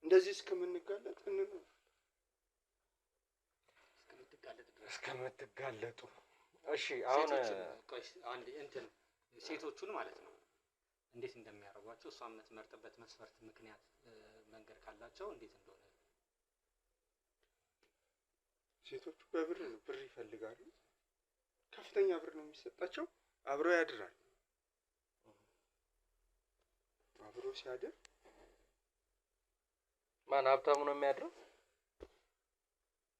እንደዚህ እስከምንጋለጥ እንኖር እስከምትጋለጡ። እሺ አሁን አንድ እንትን ሴቶቹን ማለት ነው እንዴት እንደሚያደርጓቸው እሷ የምትመርጥበት መስፈርት ምክንያት መንገድ ካላቸው እንዴት እንደሆነ ሴቶቹ በብር ነው፣ ብር ይፈልጋሉ። ከፍተኛ ብር ነው የሚሰጣቸው። አብረው ያድራል። አብረው ሲያድር ማን ሀብታሙ ነው የሚያድረው?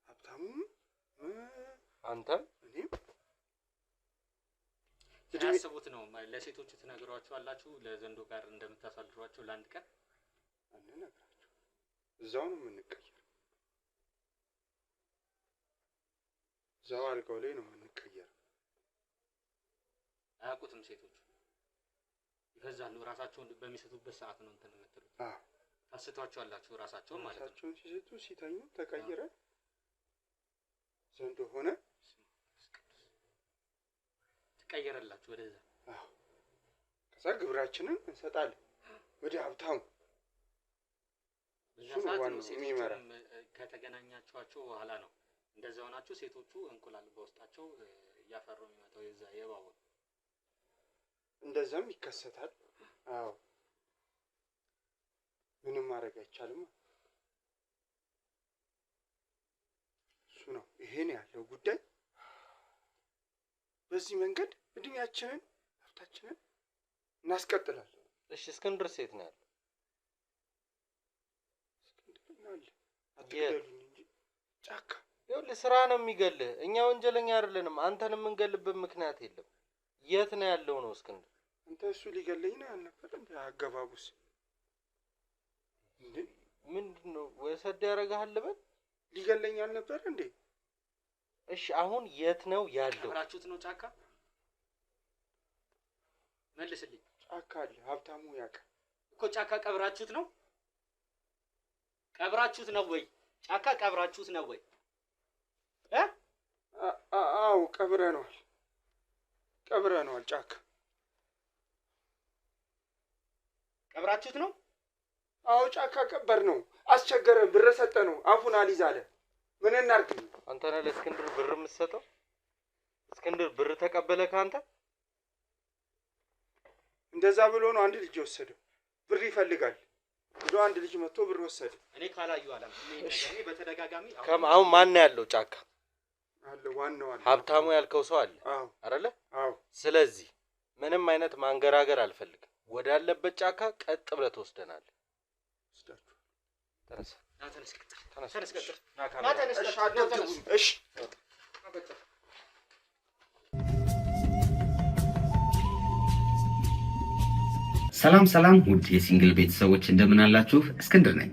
ሀብታሙ አንተም እኔም ያስቡት ነው። ለሴቶቹ ትነግሯቸዋላችሁ ለዘንዶ ጋር እንደምታሳልፏቸው ለአንድ ቀን አንነግራቸው። እዛው ነው የምንቀየር። እዛው አልጋው ላይ ነው የምንቀየር። አያውቁትም ሴቶቹ ይፈዛሉ። ራሳቸውን በሚሰጡበት ሰዓት ነው እንትን የምትሉት። ታስቷቸዋላችሁ ራሳቸውን ማለት ነው። ራሳቸውን ሲሰጡ ሲተኙ ተቀይረን ዘንዶ ሆነ ትቀየረላችሁ ወደዛ። ከዛ ግብራችንን እንሰጣለን ወደ ሀብታሙ። በዛ ሰዓት ነው ሴቶቹም ከተገናኛችኋቸው በኋላ ነው እንደዛ ሆናችሁ ሴቶቹ እንቁላል በውስጣቸው እያፈሩ የሚመጣው የዛ የባቡ እንደዛም ይከሰታል። አዎ ምንም ማድረግ አይቻልም። እሱ ነው ይሄን ያለው ጉዳይ። በዚህ መንገድ እድሜያችንን ሀብታችንን እናስቀጥላለን። እሺ እስክንድር ሴት ነው ያለው? እስክንድር አለ። አትገሉኝ እንጂ ጫካ ይኸውልህ ስራ ነው የሚገልህ። እኛ ወንጀለኛ አይደለንም። አንተን የምንገልበት ምክንያት የለም። የት ነው ያለው ነው እስክንድር? አንተ እሱ ሊገለኝ ነው ያልነበር እንዴ? አገባቡስ እንዴ ምንድን ነው? ወሰድ ያደርግሃል ልበል? ሊገለኝ አልነበር እንዴ? እሺ አሁን የት ነው ያለው? ቀብራችሁት ነው ጫካ? መልስልኝ። ጫካ አለ። ሀብታሙ ያውቃል እኮ ጫካ ቀብራችሁት ነው? ቀብራችሁት ነው ወይ? ጫካ ቀብራችሁት ነው ወይ? አዎ ቀብረነዋል። ጫካ ቀብራችሁት ነው? አዎ ጫካ ቀበር ነው። አስቸገረ። ብር ሰጠ ነው አፉን አሊዝ አለ። ምን እናርግ? አንተ ነህ ለእስክንድር ብር የምትሰጠው? እስክንድር ብር ተቀበለ ካንተ? እንደዛ ብሎ ነው አንድ ልጅ ወሰደው። ብር ይፈልጋል ብሎ አንድ ልጅ መጥቶ ብር ወሰደ። እኔ ካላዩ አለም እኔ በተደጋጋሚ አሁን ማን ነው ያለው ጫካ? አለ ዋናው አለ። ሀብታሙ ያልከው ሰው አለ አይደለ? አዎ። ስለዚህ ምንም አይነት ማንገራገር አልፈልግም። ወዳለበት ጫካ ቀጥ ብለህ ትወስደናለህ። ወስዳችሁ ተነሳ። ና ተነስ ቀጥል። ተነስ ቀጥል። ና ና ተነስ ቀጥል። እሺ ሰላም ሰላም ውድ የሲንግል ቤተሰቦች እንደምን አላችሁ? እስክንድር ነኝ።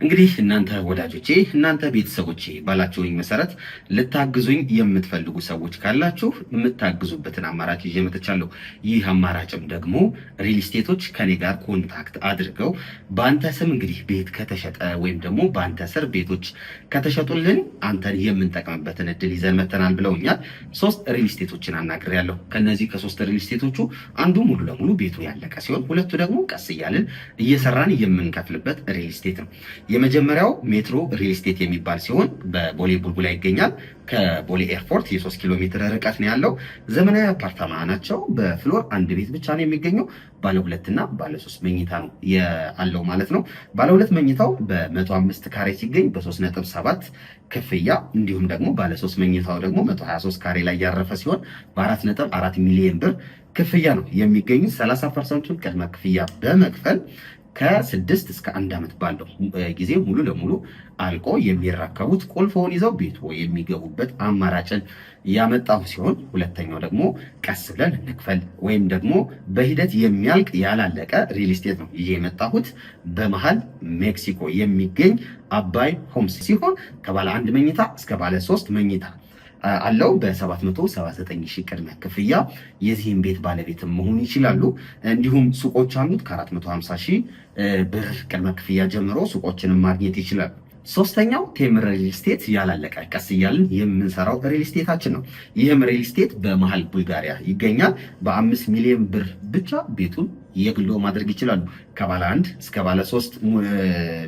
እንግዲህ እናንተ ወዳጆቼ፣ እናንተ ቤተሰቦቼ ባላችሁኝ መሰረት ልታግዙኝ የምትፈልጉ ሰዎች ካላችሁ የምታግዙበትን አማራጭ ይዤ መጥቻለሁ። ይህ አማራጭም ደግሞ ሪል ስቴቶች ከኔ ጋር ኮንታክት አድርገው በአንተ ስም እንግዲህ ቤት ከተሸጠ ወይም ደግሞ በአንተ ስር ቤቶች ከተሸጡልን አንተን የምንጠቅምበትን እድል ይዘን መተናል ብለውኛል። 3 ሪል ስቴቶችን አናግሬያለሁ። ከነዚህ ከ3 ሪል ስቴቶቹ አንዱ ሙሉ ለሙሉ ቤቱ ያለቀ ሲሆን ሁለቱ ደግሞ ቀስ እያልን እየሰራን የምንከፍልበት ሪል ስቴት ነው። የመጀመሪያው ሜትሮ ሪል ስቴት የሚባል ሲሆን በቦሌ ቡልቡላ ይገኛል። ከቦሌ ኤርፖርት የ3 ኪሎ ሜትር ርቀት ነው ያለው። ዘመናዊ አፓርታማ ናቸው። በፍሎር 1 ቤት ብቻ ነው የሚገኘው። ባለ 2 እና ባለ 3 መኝታ ነው ያለው ማለት ነው። ባለ 2 መኝታው በ105 ካሬ ሲገኝ በ3.7 ክፍያ፣ እንዲሁም ደግሞ ባለ 3 መኝታው ደግሞ 123 ካሬ ላይ ያረፈ ሲሆን በ4.4 ሚሊዮን ብር ክፍያ ነው የሚገኙት። 30%ቱን ቅድመ ክፍያ በመክፈል ከ6 እስከ 1 ዓመት ባለው ጊዜ ሙሉ ለሙሉ አልቆ የሚረከቡት ቁልፎውን ይዘው ቤቱ የሚገቡበት አማራጭን ያመጣው ሲሆን፣ ሁለተኛው ደግሞ ቀስ ብለን እንክፈል ወይም ደግሞ በሂደት የሚያልቅ ያላለቀ ሪል ስቴት ነው ይዤ የመጣሁት። በመሃል ሜክሲኮ የሚገኝ አባይ ሆምስ ሲሆን ከባለ 1 መኝታ እስከ ባለ 3 መኝታ አለው። በ779 ሺህ ቅድመ ክፍያ የዚህን ቤት ባለቤትም መሆን ይችላሉ። እንዲሁም ሱቆች አሉት። ከ450 ሺህ ብር ቅድመ ክፍያ ጀምሮ ሱቆችንም ማግኘት ይችላሉ። ሶስተኛው ቴምር ሪል ስቴት ያላለቀ ቀስ እያልን የምንሰራው ሪል ስቴታችን ነው። ይህም ሪል ስቴት በመሃል ቡልጋሪያ ይገኛል። በ5 ሚሊዮን ብር ብቻ ቤቱን የግሎ ማድረግ ይችላሉ። ከባለ 1 እስከ ባለ 3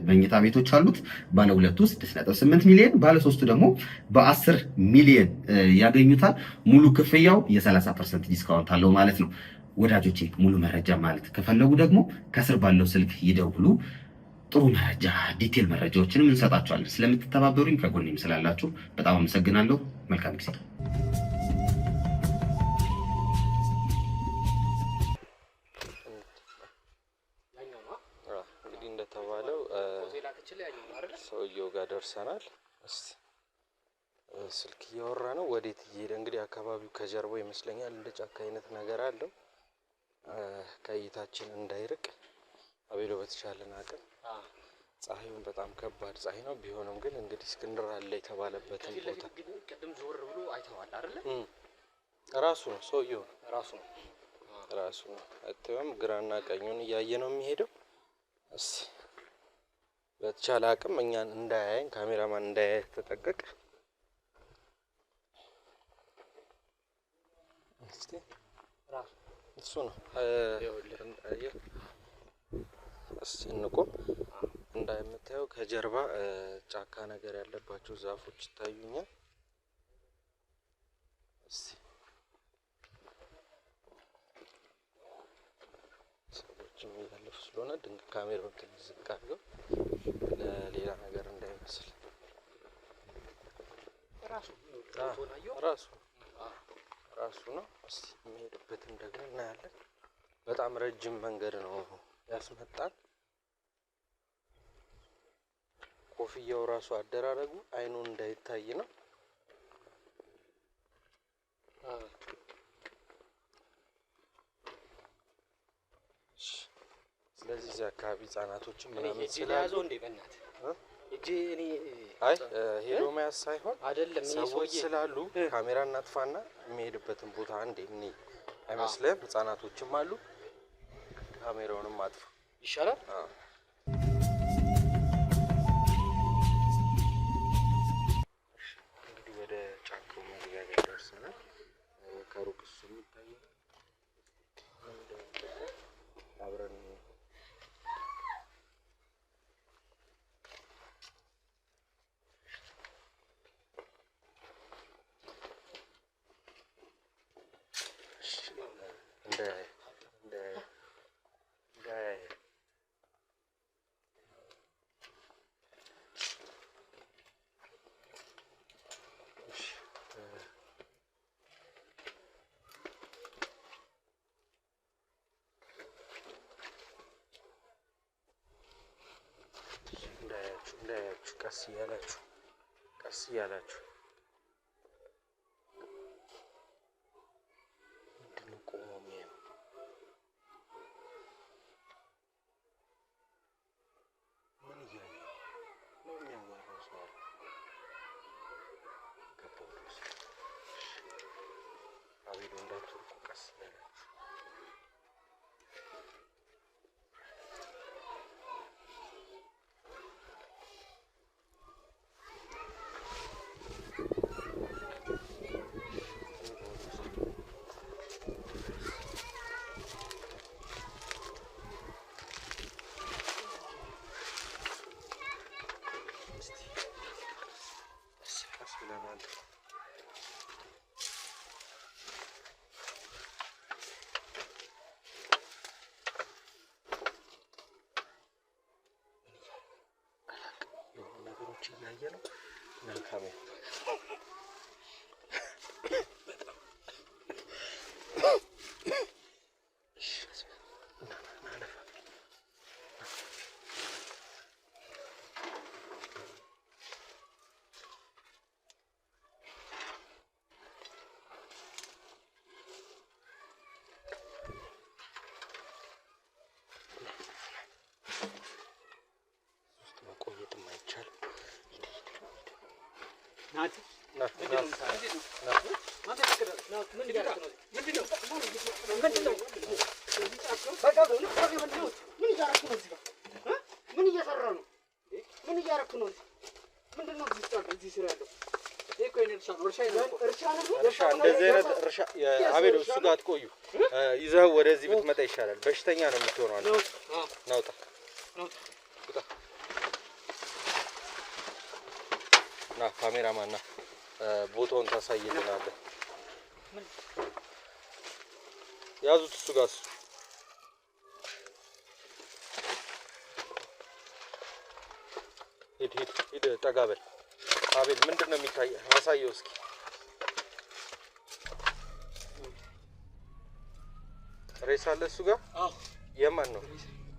መኝታ ቤቶች አሉት። ባለ 2 6.8 ሚሊዮን፣ ባለ 3 ደግሞ በ10 ሚሊዮን ያገኙታል። ሙሉ ክፍያው የ30% ዲስካውንት አለው ማለት ነው። ወዳጆቼ ሙሉ መረጃ ማለት ከፈለጉ ደግሞ ከስር ባለው ስልክ ይደውሉ። ጥሩ መረጃ ዲቴል መረጃዎችንም እንሰጣችኋለን። ስለምትተባበሩኝ ከጎኔም ስላላችሁ በጣም አመሰግናለሁ። መልካም ጊዜ። እንግዲህ እንደተባለው ሰውየው ጋር ደርሰናል። ስልክ እያወራ ነው። ወዴት እየሄደ እንግዲህ አካባቢው ከጀርባው ይመስለኛል እንደ ጫካ አይነት ነገር አለው። ከእይታችን እንዳይርቅ አቤሎ በተቻለን አቅም ፀሐዩን በጣም ከባድ ፀሐይ ነው። ቢሆንም ግን እንግዲህ እስክንድር አለ የተባለበትን ቦታ ቅድም ዞር ብሎ አይተዋል አይደለ? ራሱ ነው ሰውየው ራሱ ነው። አጥተም ግራና ቀኙን እያየ ነው የሚሄደው። በተቻለ አቅም እኛን እንዳያየን ካሜራማን እንዳያይ ተጠቀቅ። እሱ ነው እንቆም። እንደምታየው ከጀርባ ጫካ ነገር ያለባቸው ዛፎች ይታዩኛል። ሰዎችም እያለፉ ስለሆነ ድንቅ ካሜራውን ትንሽ ዝቅ አድርገው ለሌላ ነገር እንዳይመስል። ራሱ ነው። እስቲ የሚሄድበትን ደግሞ እናያለን። በጣም ረጅም መንገድ ነው ያስመጣል። ኮፍያው ራሱ አደራረጉ አይኑን እንዳይታይ ነው። ስለዚህ እዚህ አካባቢ ህጻናቶችን ምናምን ስላሉ እንዴ በእናት እጄ እኔ ሄዶ መያዝ ሳይሆን አይደለም ሰዎች ስላሉ ካሜራ እናጥፋና የሚሄድበትን ቦታ አንዴ ምን አይመስልም? ህጻናቶችም አሉ። ካሜራውንም አጥፋ ይሻላል። እንግዲህ ወደ ጫካው መግቢያ ጋር ደርሰናል። ከሩቅ እሱም ይታያል። አብረን እንዳያችሁ ቀስ እያላችሁ ምንድን ነው ቆሞ የሚያየው? ምን እያየ ነው? የሚያዋራው ሰው አለ? ገባሁ ድረስ አቤሎ እንዳትወርቁ ቀስ እያላችሁ እያየ ነው። መልካም አቤሎ እሱ ጋር አትቆዩ። ይዘው ወደዚህ ብትመጣ ይሻላል። በሽተኛ ነው የምትሆነው አንተ። ናውጣ ና ካሜራማን ና ቦታውን ታሳይልናለህ። ያዙት እሱ ጋር ሂድ ጠጋ በል። አቤል ምንድን ነው የሚታየው? አሳየው እስኪ። ሬሳ አለ እሱ ጋር? አዎ። የማን ነው?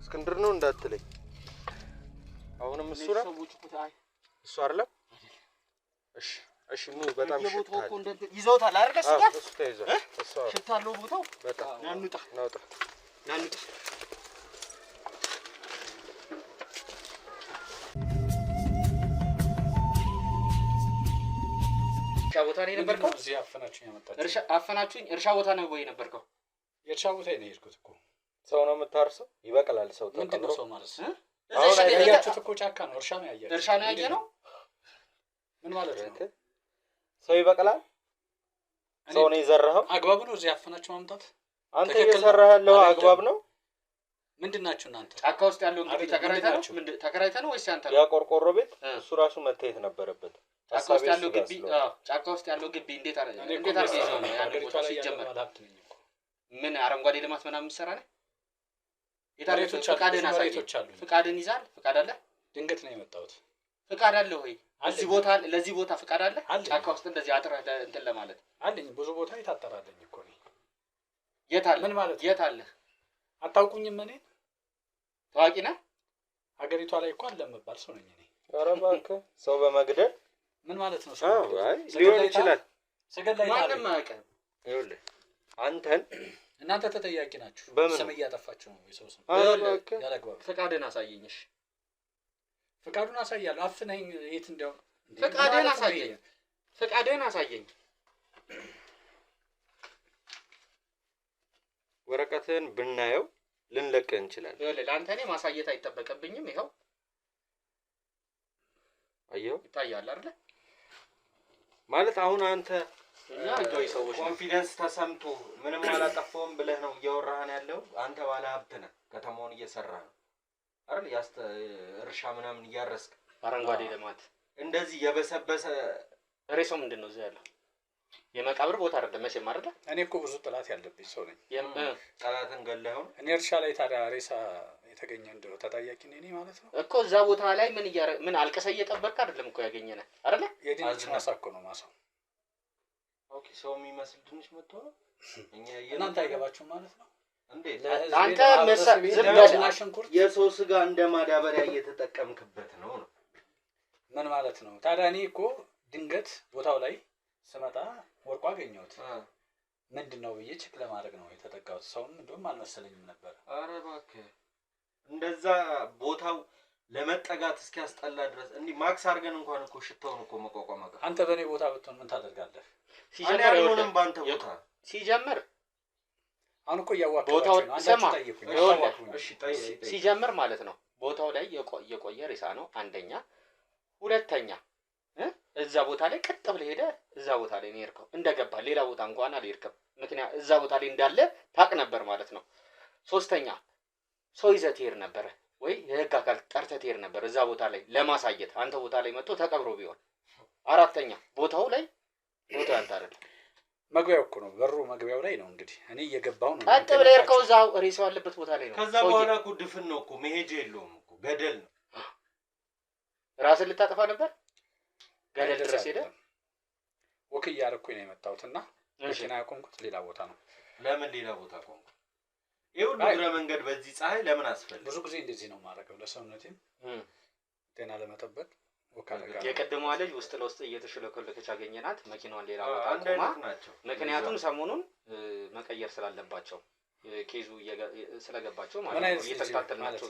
እስክንድር ነው እንዳትለኝ። አሁንም እሱ ነው? እሱ አይደለም? እሺ ኑ። በጣም ሽታል ይዘውታል አይደል? እሱ ጋር እሱ ተይዟል። እሱ ሽታለው ቦታው በጣም ናኑጣ እርሻ ቦታ ነው የነበርከው? እዚህ አፈናችሁኝ ያመጣችሁ? አፈናችሁኝ? እርሻ ቦታ ነው ወይ የነበርከው? የእርሻ ቦታ ነው የሄድኩት እኮ። ሰው ነው የምታርሰው? ይበቅላል ሰው ተቀምጦ። ምንድን ነው ሰው ማለት? አሁን ያያችሁት እኮ ጫካ ነው፣ እርሻ ነው ያያችሁት። እርሻ ነው ያየነው? ምን ማለት ነው? ሰው ይበቅላል? ሰው ነው የዘራኸው? አግባብ ነው እዚህ አፈናችሁ ማምጣት? አንተ እየሰራህ ያለው አግባብ ነው? ምንድን ናችሁ እናንተ? ጫካ ውስጥ ያለው ግቢ ተከራይተህ ነው ወይስ ያንተ ነው? ያ ቆርቆሮ ቤት እሱ ራሱ መታየት ነበረበት። ጫካ ውስጥ ያለው ግቢ እንዴት አድርገህ ይዘው ነው ያን ቦታ ሲጀመር? ምን አረንጓዴ ልማት ምናምን የምትሰራ ነህ? የታሪቶች ፍቃድን አሳይቶች አሉ። ፍቃድን ይዛል? ፍቃድ አለ? ድንገት ነው የመጣሁት። ፍቃድ አለ ወይ? እዚህ ቦታ ለዚህ ቦታ ፍቃድ አለ? ጫካ ውስጥ እንደዚህ አጥረህ እንትን ለማለት አለኝ። ብዙ ቦታ የታጠራለኝ እኮ ነው። የት አለ? ምን ማለት የት አለ? አታውቁኝም? እኔ ታዋቂ ነህ? ሀገሪቷ ላይ እኮ አለ የምባል ሰው ነኝ እኔ። ኧረ እባክህ ሰው በመግደል ምን ማለት ነው? አይ ሊሆን ይችላል። ሰገላይ ማንም አያውቅም። ይኸውልህ አንተን እናንተ ተጠያቂ ናችሁ። ስም እያጠፋችሁ ነው። የሰው ስም ያላግባብ። ፍቃድን አሳየኝሽ። ፍቃዱን አሳያለሁ። አፍነኝ የት እንደው ፍቃድን አሳየኝ። ፍቃድን አሳየኝ። ወረቀትን ብናየው ልንለቅህ እንችላለን። ይኸውልህ ለአንተ እኔ ማሳየት አይጠበቅብኝም። ይኸው አየው ይታያል አይደል? ማለት አሁን አንተ ህጋዊ ሰዎች ኮንፊደንስ ተሰምቶ ምንም አላጠፋውም ብለህ ነው እያወራህን ያለው። አንተ ባለ ሀብት ነህ፣ ከተማውን እየሰራህ ነው አይደል? እርሻ ምናምን እያረስክ አረንጓዴ ልማት እንደዚህ የበሰበሰ ሬሳው ምንድን ነው እዚህ ያለው? የመቃብር ቦታ አይደለም መቼም አይደል? እኔ እኮ ብዙ ጠላት ያለብኝ ሰው ነኝ። ጠላትን ገለኸው እኔ እርሻ ላይ ታዲያ ሬሳ የተገኘ እንደው ተጠያቂ ነኝ ማለት ነው እኮ። እዛ ቦታ ላይ ምን አልቀሰ እየቀበርክ አይደለም እኮ ያገኘነህ አይደል? የድንች ማሳ እኮ ነው ማሳው። ኦኬ ሰው የሚመስል ድንች መጥቶ ነው። እኛ እናንተ አይገባችሁም ማለት ነው እንዴ? አንተ የሰው ስጋ እንደ ማዳበሪያ እየተጠቀምክበት ነው። ምን ማለት ነው ታዲያ? እኔ እኮ ድንገት ቦታው ላይ ስመጣ ወርቁ አገኘሁት። ምንድነው ብዬ ቼክ ለማድረግ ነው የተጠጋሁት። ሰውም እንደውም አልመሰለኝም ነበር። ኧረ እባክህ እንደዛ ቦታው ለመጠጋት እስኪያስጠላ ድረስ እንዲህ ማክስ አድርገን እንኳን እኮ ሽታውን እኮ መቋቋም አቃተህ። አንተ በእኔ ቦታ ብትሆን ምን ታደርጋለህ? ሲጀምር ባንተ ቦታ ሲጀምር አሁን እኮ እያዋቀው ቦታው አንተ ጠይቁኝ። እሺ ጠይቅ። ሲጀምር ማለት ነው ቦታው ላይ የቆየ ሬሳ ነው አንደኛ። ሁለተኛ እዛ ቦታ ላይ ቀጥ ብለህ ሄደህ እዛ ቦታ ላይ ነው የሄድከው። እንደገባህ ሌላ ቦታ እንኳን አልሄድክም። ምክንያቱም እዛ ቦታ ላይ እንዳለ ታውቅ ነበር ማለት ነው። ሶስተኛ ሰው ይዘህ ትሄድ ነበረ ወይ የህግ አካል ጠርተህ ትሄድ ነበር እዛ ቦታ ላይ ለማሳየት አንተ ቦታ ላይ መጥቶ ተቀብሮ ቢሆን። አራተኛ ቦታው ላይ ቦታው አንተ አይደለም መግቢያው እኮ ነው በሩ መግቢያው ላይ ነው። እንግዲህ እኔ እየገባው ነው። ቀጥ ብለህ የሄድከው እዛው ሬሳው ያለበት ቦታ ላይ ነው። ከዛ በኋላ እኮ ድፍን ነው እኮ መሄጃ የለውም እኮ ገደል ነው። ራስን ልታጠፋ ነበር ገደል ድረስ ሄደህ ወክ እያደረኩኝ ነው የመጣሁትና መኪና ያቆምኩት ሌላ ቦታ ነው። ለምን ሌላ ቦታ ቆምኩ? ይሁን እግረ መንገድ በዚህ ፀሐይ ለምን አስፈልግ? ብዙ ጊዜ እንደዚህ ነው የማደርገው ለሰውነቴም ጤና ለመጠበቅ። የቀደመዋ ልጅ ውስጥ ለውስጥ እየተሽለከለከች አገኘናት መኪናዋን ሌላ ቦታ ቆማ። ምክንያቱም ሰሞኑን መቀየር ስላለባቸው ኬዙ ስለገባቸው ማለት ነው እየተከታተልናቸው።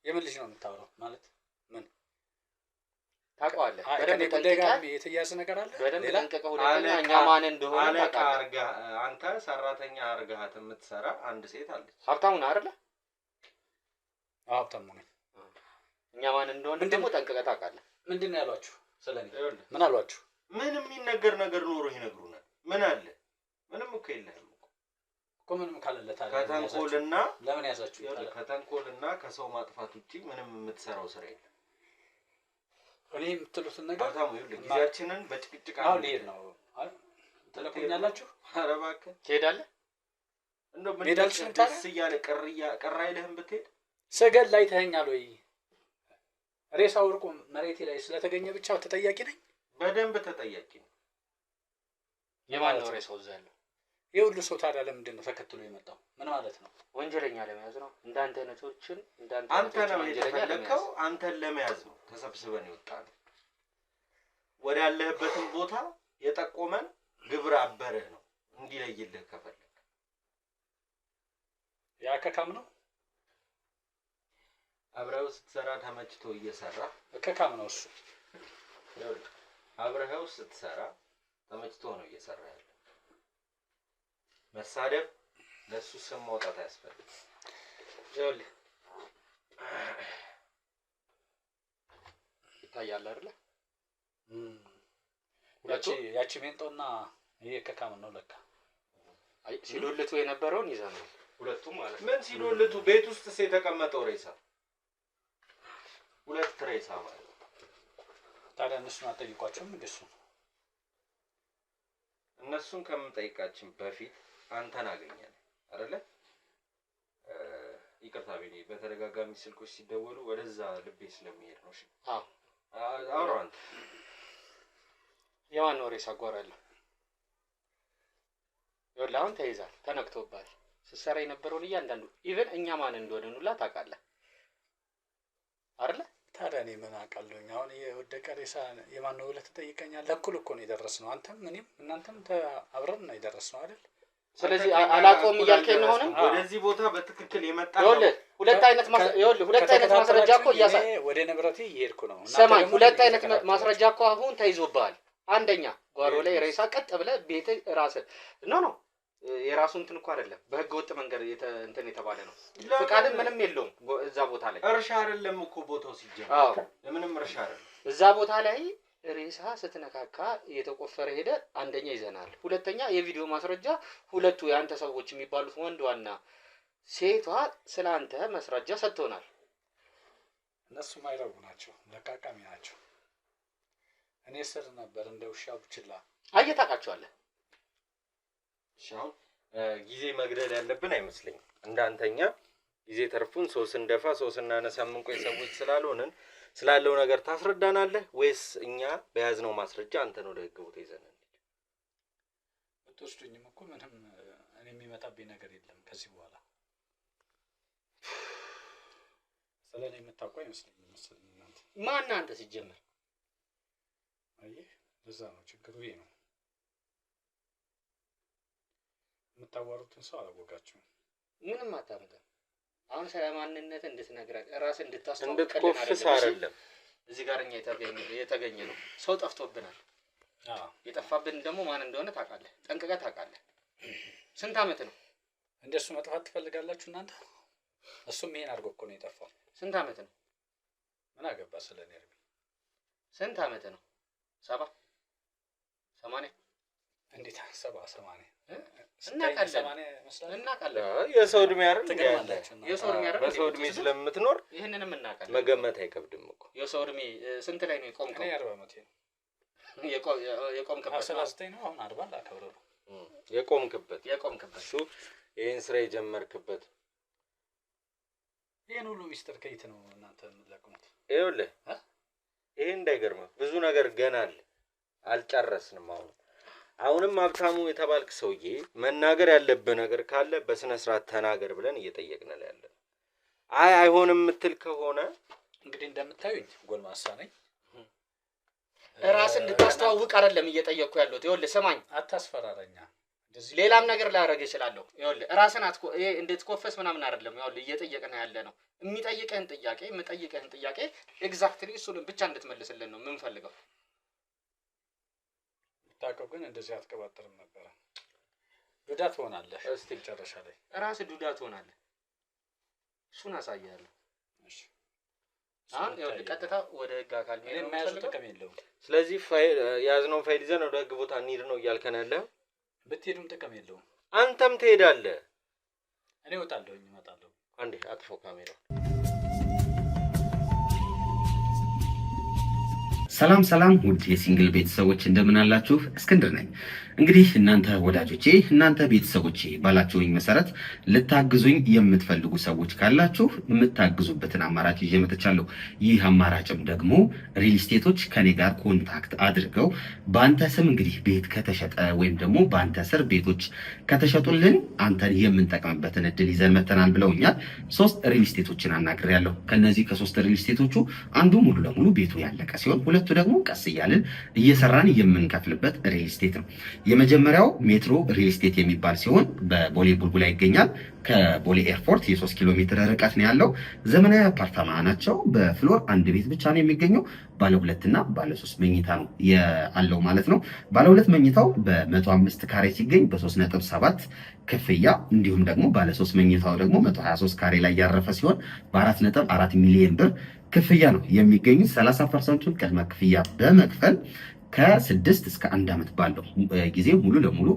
የምን ልጅ ነው የምታወራው? ማለት ምን ታውቀዋለህ? በደንብ ጠንቅቀህ የተያዘ ነገር አለ። በደንብ ጠንቅቀህ ሁለተኛ እኛ ማን እንደሆነ ታውቃለህ። አንተ ሰራተኛ አርጋት የምትሰራ አንድ ሴት አለች። ሀብታሙ ነው አይደለ? ሀብታሙ ነኝ። እኛ ማን እንደሆነ ደግሞ ጠንቅቀህ ታውቃለህ። ምንድን ነው ያሏችሁ? ስለኔ ምን አሏችሁ? ምን የሚነገር ነገር ኖሮ ይነግሩናል። ምን አለ? ምንም እኮ የለህም እኮ ምንም ካለለት አለ። ከተንኮልና ለምን ያዛችሁ? ከተንኮልና ከሰው ማጥፋት ውጪ ምንም የምትሰራው ስራ የለም። እኔ የምትሉትን ነገር ሀብታሙ ይኸውልህ ጊዜያችንን በጭቅጭቅ አሁን ልሄድ ነው ትለቁኛላችሁ። ኧረ እባክህ ትሄዳለህ። እንደው ምን ደስ እያለ ቀር አይልህም ብትሄድ? ስገድ ላይ ተኸኛል ወይ? ሬሳው ወርቁ መሬቴ ላይ ስለተገኘ ብቻ ተጠያቂ ነኝ? በደንብ ተጠያቂ ነው። የማን ነው ሬሳው እዛ ያለው? የሁሉ ሰው ታዲያ ለምንድን ነው ተከትሎ የመጣው? ምን ማለት ነው? ወንጀለኛ ለመያዝ ነው። እንዳንተ አይነቶችን አንተ ነው የተፈለከው፣ አንተን ለመያዝ ነው ተሰብስበን የወጣነው። ወደ ያለህበትን ቦታ የጠቆመን ግብረ አበርህ ነው እንዲለይልህ ከፈለክ። ያከካም ነው አብረው ስትሰራ ተመችቶ እየሰራ ከካም ነው እሱ። አብረው ስትሰራ ተመችቶ ነው እየሰራ ያለው። መሳደብ ለሱ ስም ማውጣት አያስፈልግም። ይኸውልህ ይታያል አይደለ? ያቺ ሜንጦና ይሄ ከካም ነው ለካ። አይ ሲዶልቱ የነበረውን ይዘናል ሁለቱም ማለት ነው። ምን ሲዶልቱ? ቤት ውስጥ የተቀመጠው ሬሳ ሁለት ሬሳ ማለት ነው። ታዲያ እነሱን አትጠይቋቸውም? እነሱን ከምንጠይቃችን በፊት አንተን አገኘን አይደለ? ይቅርታ ቤኔ በተደጋጋሚ ስልኮች ሲደወሉ ወደዛ ልቤ ስለሚሄድ ነው። እሺ አውራው አንተ የማን ነው ሬሳ አጓራለሁ? ይኸውልህ አሁን ተይዛል፣ ተነክቶባል። ስትሰራ የነበረውን እያንዳንዱ ኢቨን እኛ ማን እንደሆነን ሁላ ታውቃለህ አይደለ? ታዲያ እኔ ምን አውቃለሁኝ? አሁን የወደቀ ሬሳ የማን ነው ብለህ ትጠይቀኛለህ? እኩል እኮ ነው የደረስነው። አንተም እኔም እናንተም አብረን ነው የደረስነው አይደል? ስለዚህ አላውቀውም እያልከኝ ነው። አሁንም ወደዚህ ቦታ በትክክል የመጣ ነው። ይኸውልህ ሁለት አይነት ማስረጃ እኮ ወደ ንብረቴ እየሄድኩ ነው። ሰማኝ፣ ሁለት አይነት ማስረጃ እኮ አሁን ተይዞብሃል። አንደኛ ጓሮ ላይ ሬሳ ቀጥ ብለህ ቤት ራስህ ነው የራሱ እንትን እኮ አይደለም፣ በህገ ወጥ መንገድ እንትን የተባለ ነው። ፍቃድም ምንም የለውም እዛ ቦታ ላይ። እርሻ አይደለም እኮ ቦታው ሲጀምር፣ ምንም እርሻ አይደለም እዛ ቦታ ላይ። ሬሳ ስትነካካ የተቆፈረ ሄደ አንደኛ ይዘናል። ሁለተኛ የቪዲዮ ማስረጃ ሁለቱ የአንተ ሰዎች የሚባሉት ወንዷና ሴቷ ስለአንተ ማስረጃ ሰጥቶናል። እነሱ ማይረቡ ናቸው፣ ለቃቃሚ ናቸው። እኔ ስር ነበር እንደ ውሻ ቡችላ። አየታቃቸዋለህ። ሻው ጊዜ መግደል ያለብን አይመስለኝም። እንዳንተኛ ጊዜ ተርፉን ሰው ስንደፋ ሰው ስናነሳ የምንቆይ ሰዎች ስላልሆንን ስላለው ነገር ታስረዳናለህ ወይስ እኛ በያዝነው ማስረጃ አንተን ወደ ህግ ቦታ ይዘን እንሂድ? ብትወስዱኝም እኮ ምንም እኔ የሚመጣብኝ ነገር የለም ከዚህ በኋላ። ስለኔ የምታውቁ አይመስለኝም መሰለኝ እናንተ። ማን አንተ ሲጀመር? አየህ ለዛ ነው ችግሩ ይሄ ነው። የምታዋሩትን ሰው አላወቃችሁም። ምንም አታመጣም። አሁን ስለ ማንነት እንድትነግረን ራስህ እንድታስተዋውቅ እንድትኮፍስ አይደለም እዚህ ጋር እኛ የተገኘ ነው። ሰው ጠፍቶብናል። የጠፋብን ደግሞ ማን እንደሆነ ታውቃለህ፣ ጠንቅቀህ ታውቃለህ። ስንት ዓመት ነው እንደሱ መጥፋት ትፈልጋላችሁ እናንተ? እሱም ይሄን አድርጎ እኮ ነው የጠፋው። ስንት ዓመት ነው? ምን አገባ ስለኔ እርሚ? ስንት ዓመት ነው? 70 80? እንዴት 70 80? እናውቃለን። የሰው እድሜ አይደል ትገርማላችሁ። የሰው እድሜ አይደል? በሰው እድሜ ስለምትኖር ይሄንንም እናውቃለን። መገመት አይከብድም እኮ። የሰው እድሜ ስንት ላይ ነው የቆምከው? እኔ 40 ዓመቴ ነው። የቆምክበት 39 ነው። አሁን 40 ላከብረው ነው። የቆምክበት የቆምክበት እሱ ይሄን ስራ የጀመርክበት ይሄን ሁሉ ሚስጥር ከየት ነው እናንተ የምትለቅሙት? ይኸውልህ ይሄ እንዳይገርምህ ብዙ ነገር ገና አለ፣ አልጨረስንም። አሁንም ሀብታሙ የተባልክ ሰውዬ መናገር ያለብህ ነገር ካለ በስነ ስርዓት ተናገር ብለን እየጠየቅን ነው ያለ። አይሆንም የምትል ከሆነ እንግዲህ እንደምታዩኝ ጎልማሳ ነኝ። ራስን እንድታስተዋውቅ አይደለም እየጠየቅኩ ያለሁት። ይኸውልህ ስማኝ፣ አታስፈራራኛ። ሌላም ነገር ላደርግ እችላለሁ። ይኸውልህ ራስን እንድትኮፈስ ምናምን አይደለም። ይኸውልህ እየጠየቅን ያለ ነው። የምጠይቅህን ጥያቄ ኤግዛክትሊ እሱን ብቻ እንድትመልስልን ነው የምንፈልገው። ታውቀው ግን እንደዚህ አትቀባጥርም ነበር። ዱዳ ትሆናለህ። እስቲ መጨረሻ ላይ ራስህ ዱዳ ትሆናለህ። እሱን አሳያለሁ። እሺ አሁን ይኸውልህ ቀጥታ ወደ ህግ አካል ምን ማያዝ ጥቅም የለውም። ስለዚህ ያዝነውን ፋይል ይዘን ወደ ህግ ቦታ እንሂድ ነው እያልከን ያለህ። ብትሄዱም ጥቅም የለውም። አንተም ትሄዳለህ። እኔ እመጣለሁ። አንዴ አጥፎ ካሜራ። ሰላም ውድ የሲንግል ቤተሰቦች እንደምን አላችሁ? እስክንድር ነኝ። እንግዲህ እናንተ ወዳጆቼ፣ እናንተ ቤተሰቦቼ ባላችሁኝ መሰረት ልታግዙኝ የምትፈልጉ ሰዎች ካላችሁ የምታግዙበትን አማራጭ ይዤ መጥቻለሁ። ይህ አማራጭም ደግሞ ሪል ስቴቶች ከኔ ጋር ኮንታክት አድርገው በአንተ ስም እንግዲህ ቤት ከተሸጠ ወይም ደግሞ በአንተ ስር ቤቶች ከተሸጡልን አንተን የምንጠቅምበትን እድል ይዘን መተናል ብለውኛል። 3 ሪል ስቴቶችን አናግሬያለሁ። ከነዚህ ከ3 ሪል ስቴቶቹ አንዱ ሙሉ ለሙሉ ቤቱ ያለቀ ሲሆን ሁለቱ ደግሞ ቀስ እያልን እየሰራን የምንከፍልበት ሪል ስቴት ነው። የመጀመሪያው ሜትሮ ሪል ስቴት የሚባል ሲሆን በቦሌ ቡልቡላ ይገኛል። ከቦሌ ኤርፖርት የ3 ኪሎ ሜትር ርቀት ነው ያለው። ዘመናዊ አፓርታማ ናቸው። በፍሎር 1 ቤት ብቻ ነው የሚገኘው። ባለ 2 እና ባለ 3 መኝታ ነው ያለው ማለት ነው። ባለ 2 መኝታው በ105 ካሬ ሲገኝ በ3.7 ክፍያ፣ እንዲሁም ደግሞ ባለ 3 መኝታው ደግሞ 123 ካሬ ላይ ያረፈ ሲሆን በ4.4 ሚሊዮን ብር ክፍያ ነው የሚገኙት። 30% ቅድመ ክፍያ በመክፈል ከ6 እስከ 1 ዓመት ባለው ጊዜ ሙሉ ለሙሉ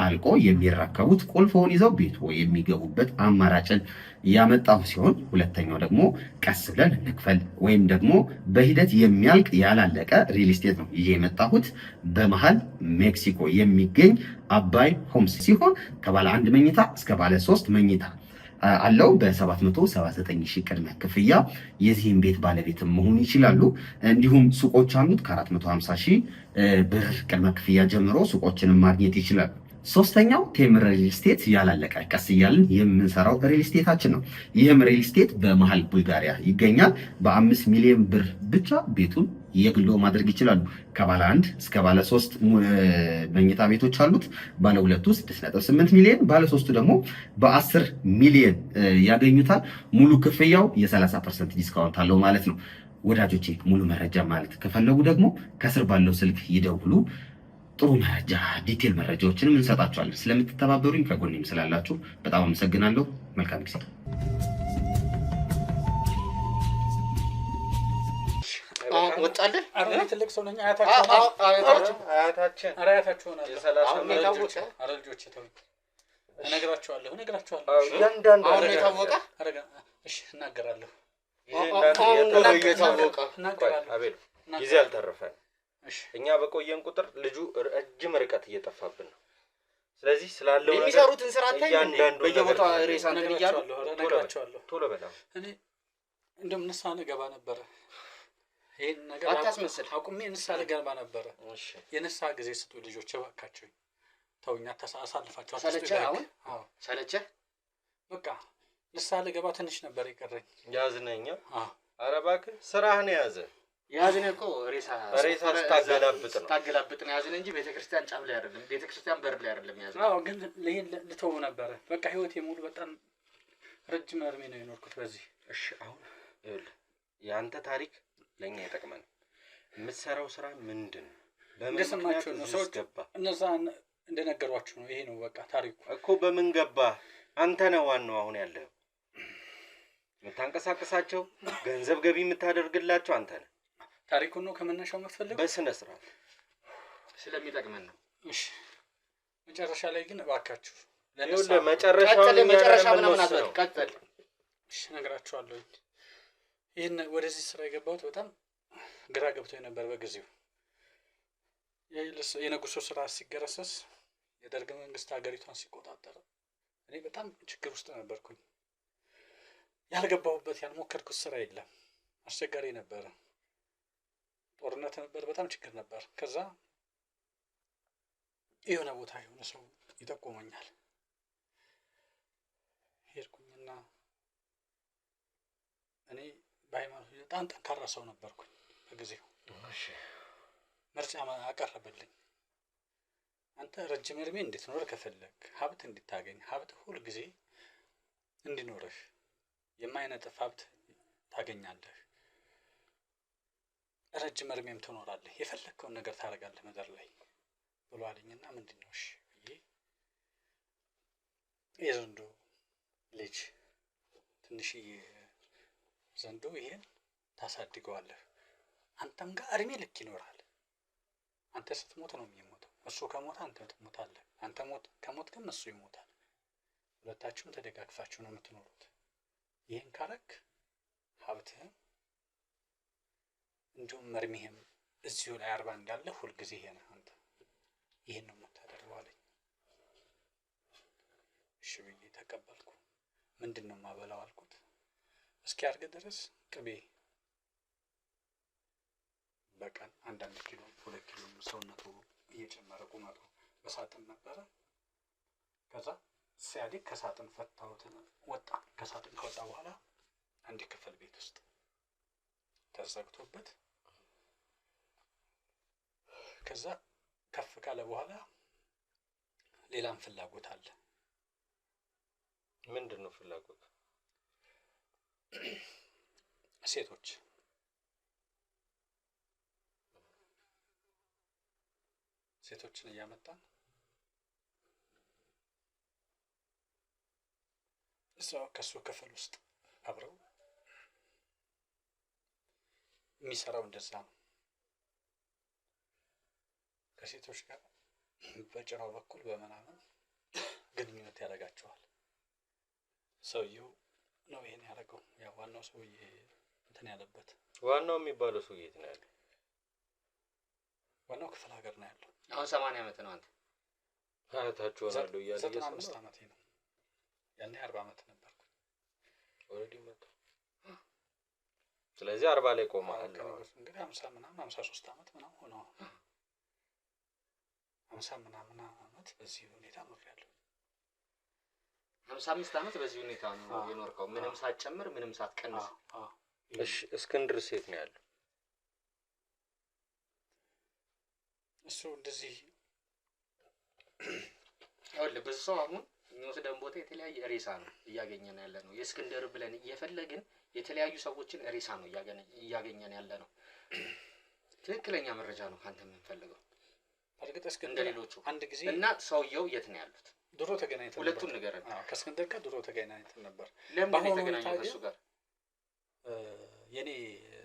አልቆ የሚረከቡት ቁልፎውን ይዘው ቤት የሚገቡበት አማራጭን ያመጣው ሲሆን ሁለተኛው ደግሞ ቀስ ብለን እንክፈል ወይም ደግሞ በሂደት የሚያልቅ ያላለቀ ሪል ስቴት ነው ይዤ የመጣሁት። በመሃል ሜክሲኮ የሚገኝ አባይ ሆምስ ሲሆን ከባለ 1 መኝታ እስከ ባለ 3 መኝታ አለው። በ779 ሺህ ቅድመ ክፍያ የዚህን ቤት ባለቤትም መሆን ይችላሉ። እንዲሁም ሱቆች አሉት። ከ450 ሺህ ብር ቅድመ ክፍያ ጀምሮ ሱቆችንም ማግኘት ይችላሉ። ሶስተኛው ቴምር ሪል ስቴት ያላለቀ ቀስ እያልን የምንሰራው ሪል ስቴታችን ነው። ይህም ሪል ስቴት በመሃል ቡልጋሪያ ይገኛል። በ5 ሚሊዮን ብር ብቻ ቤቱን የግሎ ማድረግ ይችላሉ። ከባለ 1 እስከ ባለ 3 መኝታ ቤቶች አሉት። ባለ 2 6.8 ሚሊዮን፣ ባለ 3 ደግሞ በ10 ሚሊዮን ያገኙታል። ሙሉ ክፍያው የ30% ዲስካውንት አለው ማለት ነው። ወዳጆቼ ሙሉ መረጃ ማለት ከፈለጉ ደግሞ ከስር ባለው ስልክ ይደውሉ። ጥሩ መረጃ ዲቴል መረጃዎችንም እንሰጣችኋለን። ስለምትተባበሩኝ ከጎኔም ስላላችሁ በጣም አመሰግናለሁ። መልካም ጊዜ። ወጣለህ? አረ ትልቅ ሰው ነኝ። አያታችሁ እነግራችኋለሁ። እያንዳንዱ አሁን የታወቀ እሺ እናገራለሁ። ጊዜ አልተረፈን። እኛ በቆየን ቁጥር ልጁ ረጅም ርቀት እየጠፋብን ነው። ስለዚህ ስላለው ነገር የሚሰሩትን ስራ ታይም በየቦታው ሬሳ ነገር እያሉ ቶሎ በላ እኔ እንደም ንስሓ ልገባ ነበረ። ይሄን ነገር አታስመስል። አቁሜ ንስሓ ልገባ ነበረ። እሺ የንስሓ ጊዜ ስጡ ልጆች እባካችሁ። ተውኛ አሳልፋችሁ ሰለቸህ? አሁን ሰለቸህ? በቃ ንስሓ ልገባ ትንሽ ነበር የቀረኝ። ያዝነኛ። ኧረ እባክህ ስራህን ያዘ። ያዝን እኮ ሬሳ ስታገላብጥ ነው ያዝን እንጂ ቤተክርስቲያን ጫፍ ላይ አይደለም፣ ቤተክርስቲያን በር ላይ አይደለም ያዝን። አዎ ግን ይሄን ልተው ነበረ። በቃ ህይወቴ ሙሉ በጣም ረጅም እድሜ ነው የኖርኩት በዚህ። እሺ አሁን ይኸውልህ የአንተ ታሪክ ለኛ ይጠቅመን። የምትሰራው ስራ ምንድን ነው? እንደሰማችሁ ነው ሰዎች ገባ እነዛ እንደነገሯችሁ ነው። ይሄ ነው በቃ ታሪኩ እኮ። በምን ገባ? አንተ ነህ ዋናው አሁን ያለው የምታንቀሳቀሳቸው ገንዘብ ገቢ የምታደርግላቸው አንተ ነህ። ታሪኩን ነው ከመነሻው የምትፈልገው? በስነ ስርዓት ስለሚጠቅመን ነው። እሺ መጨረሻ ላይ ግን እባካችሁ ይኸውልህ መጨረሻ ምናምን አትበል፣ ቀጥል። እሺ እነግራችኋለሁ። ይሄን ወደዚህ ስራ የገባሁት በጣም ግራ ገብቶኝ ነበር በጊዜው። የንጉሱ ስራ ሲገረሰስ የደርግ መንግስት ሀገሪቷን ሲቆጣጠር እኔ በጣም ችግር ውስጥ ነበርኩኝ። ያልገባሁበት ያልሞከርኩት ስራ የለም። አስቸጋሪ ነበረ። ጦርነት ነበር፣ በጣም ችግር ነበር። ከዛ የሆነ ቦታ የሆነ ሰው ይጠቁመኛል። ሄድኩኝና እኔ በሃይማኖት በጣም ጠንካራ ሰው ነበርኩኝ በጊዜው። ምርጫ አቀረበልኝ። አንተ ረጅም እድሜ እንድትኖር ከፈለግ፣ ሀብት እንድታገኝ፣ ሀብት ሁል ጊዜ እንዲኖርህ፣ የማይነጥፍ ሀብት ታገኛለህ፣ ረጅም እድሜም ትኖራለህ፣ የፈለግከውን ነገር ታደርጋለህ ምድር ላይ ብሎ አለኝና ምንድን ነው እሺ ብዬ የዘንዶ ልጅ ትንሽዬ ዘንዶ ይሄን ታሳድገዋለህ፣ አንተም ጋር እድሜ ልክ ይኖራል። አንተ ስትሞት ነው የሚሞተው፣ እሱ ከሞተ አንተ ትሞታለህ። አንተ ከሞት ግን እሱ ይሞታል። ሁለታችሁም ተደጋግፋችሁ ነው የምትኖሩት። ይህን ካረክ ሀብትህም እንዲሁም መርሚህም እዚሁ ላይ 40 እንዳለ ሁልጊዜ ይሄ ነህ አንተ። ይህን ነው የምታደርገው አለኝ። እሺ ብዬ ተቀበልኩ። ምንድን ነው የማበላው አልኩት። እስኪያድግ ድረስ ቅቤ በቀን 1 ኪሎ 2 ኪሎ ሰውነቱ እየጨመረ ቁመቱ በሳጥን ነበረ። ከዛ ሲያድግ ከሳጥን ፈታሁት፣ ወጣ። ከሳጥን ከወጣ በኋላ አንድ ክፍል ቤት ውስጥ ተዘግቶበት፣ ከዛ ከፍ ካለ በኋላ ሌላም ፍላጎት አለ። ምንድን ነው ፍላጎት? ሴቶችን እያመጣን እዛው ከሱ ክፍል ውስጥ አብረው የሚሰራው እንደዛ ነው። ከሴቶች ጋር በጭራው በኩል በመናመን ግንኙነት ያደርጋቸዋል። ሰውየው ነው ይሄን ያደረገው። ያው ዋናው ሰውዬ እንትን ያለበት ዋናው የሚባለው ሰውዬ የት ነው ያለው? ዋናው ክፍለ ሀገር ነው ያለው። አሁን 80 ዓመት ነው አንተ? ታታችሁ አለው ያለ 95 ዓመቴ ነው። ያኔ 40 ዓመት ነበርኩ ኦልሬዲ መጣ። ስለዚህ 40 ላይ ቆመሃል። እንግዲህ 50 ምናምን 53 ዓመት ምናምን ሆነው 50 ምናምን ዓመት በዚህ ሁኔታ ኖሬያለሁ። 55 ዓመት በዚህ ሁኔታ ነው የኖርከው፣ ምንም ሳትጨምር ምንም ሳትቀንስ። እሺ እስክንድር ሴት ነው ያለው? እሱ እንደዚህ ይኸውልህ ብዙ ሰው አሁን የሚወስደን ቦታ የተለያየ ሬሳ ነው እያገኘን ያለ ነው። የእስክንድር ብለን እየፈለግን የተለያዩ ሰዎችን ሬሳ ነው እያገኘን ያለ ነው። ትክክለኛ መረጃ ነው ካንተ የምንፈልገው። በርግጥ እስክንድር ሌሎቹ አንድ ጊዜ እና ሰውየው የት ነው ያሉት? ድሮ ተገናኝተን ሁለቱን ንገረን። ከእስክንድር ጋር ድሮ ተገናኝተን ነበር። ለምን የተገናኘው ከሱ ጋር? የኔ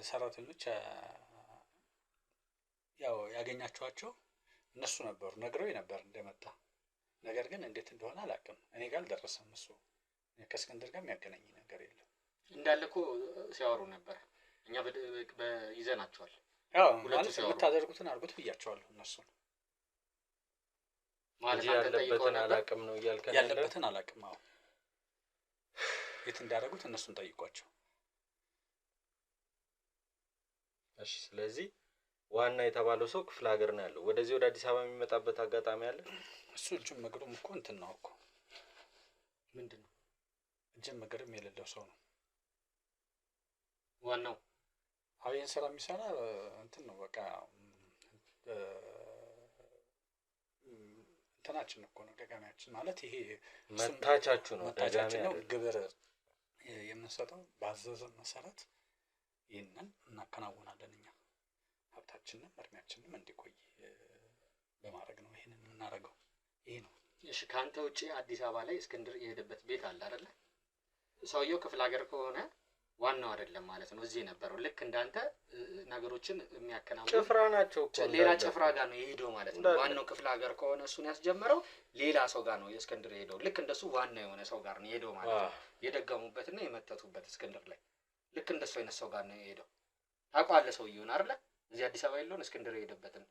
ሰራተኞች ያው ያገኛቸዋቸው እነሱ ነበሩ። ነግረውኝ ነበር እንደመጣ። ነገር ግን እንዴት እንደሆነ አላውቅም። እኔ ጋር አልደረሰም። እሱ ከእስክንድር ጋር የሚያገናኝ ነገር የለም። እንዳለ እኮ ሲያወሩ ነበር። እኛ ይዘናቸዋል። ያው ማለት የምታደርጉትን አድርጉት ብያቸዋለሁ። እነሱ ማለት ያለበትን አላውቅም ነው እያልከኝ? ያለበትን አላውቅም። አዎ የት እንዳደረጉት እነሱን ጠይቋቸው። እሺ ስለዚህ ዋና የተባለው ሰው ክፍለ ሀገር ነው ያለው። ወደዚህ ወደ አዲስ አበባ የሚመጣበት አጋጣሚ አለ? እሱ እጅም እግሩም እኮ እንትን ነው እኮ። ምንድን ነው? እጅም እግርም የሌለው ሰው ነው ዋናው። ይህን ስራ የሚሰራ እንትን ነው በቃ እንትናችን እኮ ነው ደጋሚያችን ማለት ይሄ መታቻችሁ ነው መታቻችን ነው። ግብር የምንሰጠው ባዘዘን መሰረት ይህንን እናከናውናለን። እኛ ሀብታችንም እድሜያችንም እንዲቆይ በማድረግ ነው ይሄንን የምናደርገው። ይሄ ነው። እሺ ከአንተ ውጪ አዲስ አበባ ላይ እስክንድር የሄደበት ቤት አለ አይደለ? ሰውየው ክፍለ ሀገር ከሆነ ዋናው አይደለም ማለት ነው እዚህ ነበረው። ልክ እንዳንተ ነገሮችን የሚያከናውኑ ጭፍራ ናቸው እኮ ሌላ ጭፍራ ጋር ነው የሄደው ማለት ነው። ዋናው ክፍለ ሀገር ከሆነ እሱን ያስጀመረው ሌላ ሰው ጋር ነው እስክንድር የሄደው። ልክ እንደሱ ዋና የሆነ ሰው ጋር ነው የሄደው ማለት ነው። የደገሙበትና የመተቱበት እስክንድር ላይ ልክ እንደሱ አይነት ሰው ጋር ነው የሄደው። ታውቀዋለህ ሰውየውን አይደለ? እዚህ አዲስ አበባ ያለውን እስክንድር የሄደበትን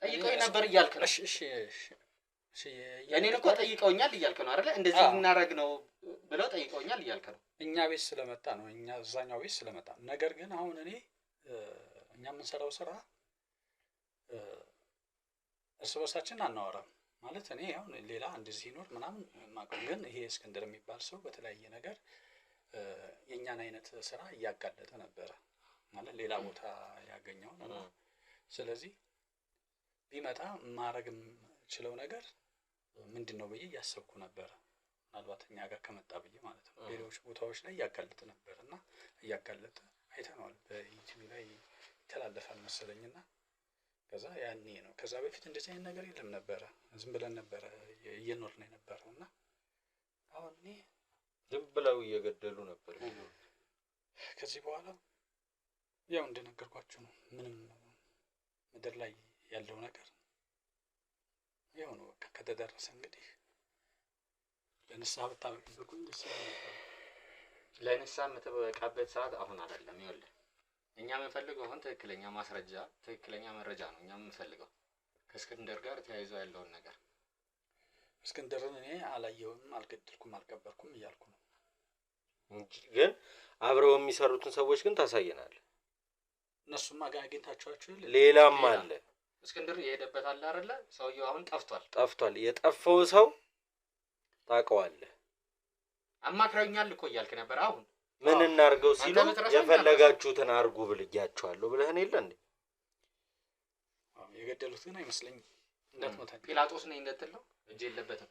ጠይቀውኝ ነበር እያልክ ነው። እሺ የኔን እኮ ጠይቀውኛል እያልክ ነው አይደለ? እንደዚህ እናደርግ ነው ብለው ጠይቀውኛል እያልክ ነው። እኛ ቤት ስለመጣ ነው እኛ እዛኛው ቤት ስለመጣ። ነገር ግን አሁን እኔ እኛ የምንሰራው ስራ እርስ በርሳችን አናወራም ማለት እኔ አሁን ሌላ እንደዚህ ይኖር ምናምን ማቀም፣ ግን ይሄ እስክንድር የሚባል ሰው በተለያየ ነገር የኛን አይነት ስራ እያጋለጠ ነበረ ማለት ሌላ ቦታ ያገኘው ነው። ስለዚህ ቢመጣ ማድረግ የምችለው ነገር ምንድነው ብዬ እያሰብኩ ነበረ። ምናልባት እኛ ጋር ከመጣ ብዬ ማለት ነው። ሌሎች ቦታዎች ላይ እያጋለጠ ነበር እና እያጋለጠ አይተነዋል። በዩቲዩብ ላይ ይተላለፋል መሰለኝና ከዛ ያኔ ነው። ከዛ በፊት እንደዚህ አይነት ነገር የለም ነበረ። ዝም ብለን ነበረ እየኖርን የነበረው እና አሁን እኔ ዝም ብለው እየገደሉ ነበር። ከዚህ በኋላ ያው እንደነገርኳችሁ ነው። ምንም ምድር ላይ ያለው ነገር ያው ነው። በቃ ከተደረሰ እንግዲህ ለንስሐ ብታበቁኝ ደስ ይላል። ለንስሐ የምትበቃበት ሰዓት አሁን አይደለም። ይኸውልህ እኛ የምንፈልገው አሁን ትክክለኛ ማስረጃ፣ ትክክለኛ መረጃ ነው እኛ የምንፈልገው ከእስክንድር ጋር ተያይዞ ያለውን ነገር። እስክንድርን እኔ አላየውም፣ አልገደልኩም፣ አልቀበርኩም እያልኩ ነው እንጂ ግን አብረው የሚሰሩትን ሰዎች ግን ታሳየናለህ። እነሱማ ጋር አግኝታችኋቸው ሌላም አለ። እስክንድር የሄደበት አለ አይደለ? ሰውየው አሁን ጠፍቷል። የጠፋው ሰው ታውቀዋለህ። አማክረኛል እኮ እያልክ ነበር። አሁን ምን እናርገው ሲሉ የፈለጋችሁትን አርጉ ብልያችኋለሁ ብለህን የለ እንዴ? የገደሉት ግን አይመስለኝም። እንዳትሞታ ጲላጦስ ነኝ እንደትለው እጅ የለበትም።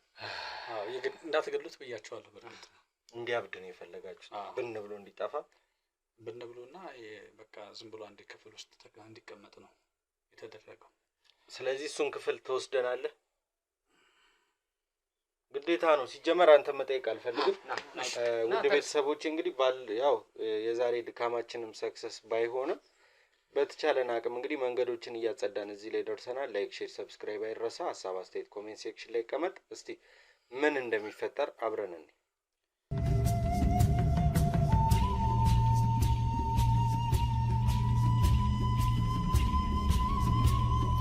እንዳትገሉት ብያችኋለሁ። በርግጥ እንዲያብድ ነው የፈለጋችሁት። ብን ብሎ እንዲጠፋ ብን ብሎና በቃ ዝም ብሎ አንድ ክፍል ውስጥ እንዲቀመጥ ነው የተደረገው። ስለዚህ እሱን ክፍል ትወስደናለህ። ግዴታ ነው። ሲጀመር አንተ መጠየቅ አልፈልግም። ውድ ቤተሰቦች እንግዲህ ያው የዛሬ ድካማችንም ሰክሰስ ባይሆንም በተቻለን አቅም እንግዲህ መንገዶችን እያጸዳን እዚህ ላይ ደርሰናል። ላይክ፣ ሼር፣ ሰብስክራይብ አይረሳ። ሀሳብ አስተያየት ኮሜንት ሴክሽን ላይ ቀመጥ። እስቲ ምን እንደሚፈጠር አብረን እንይ።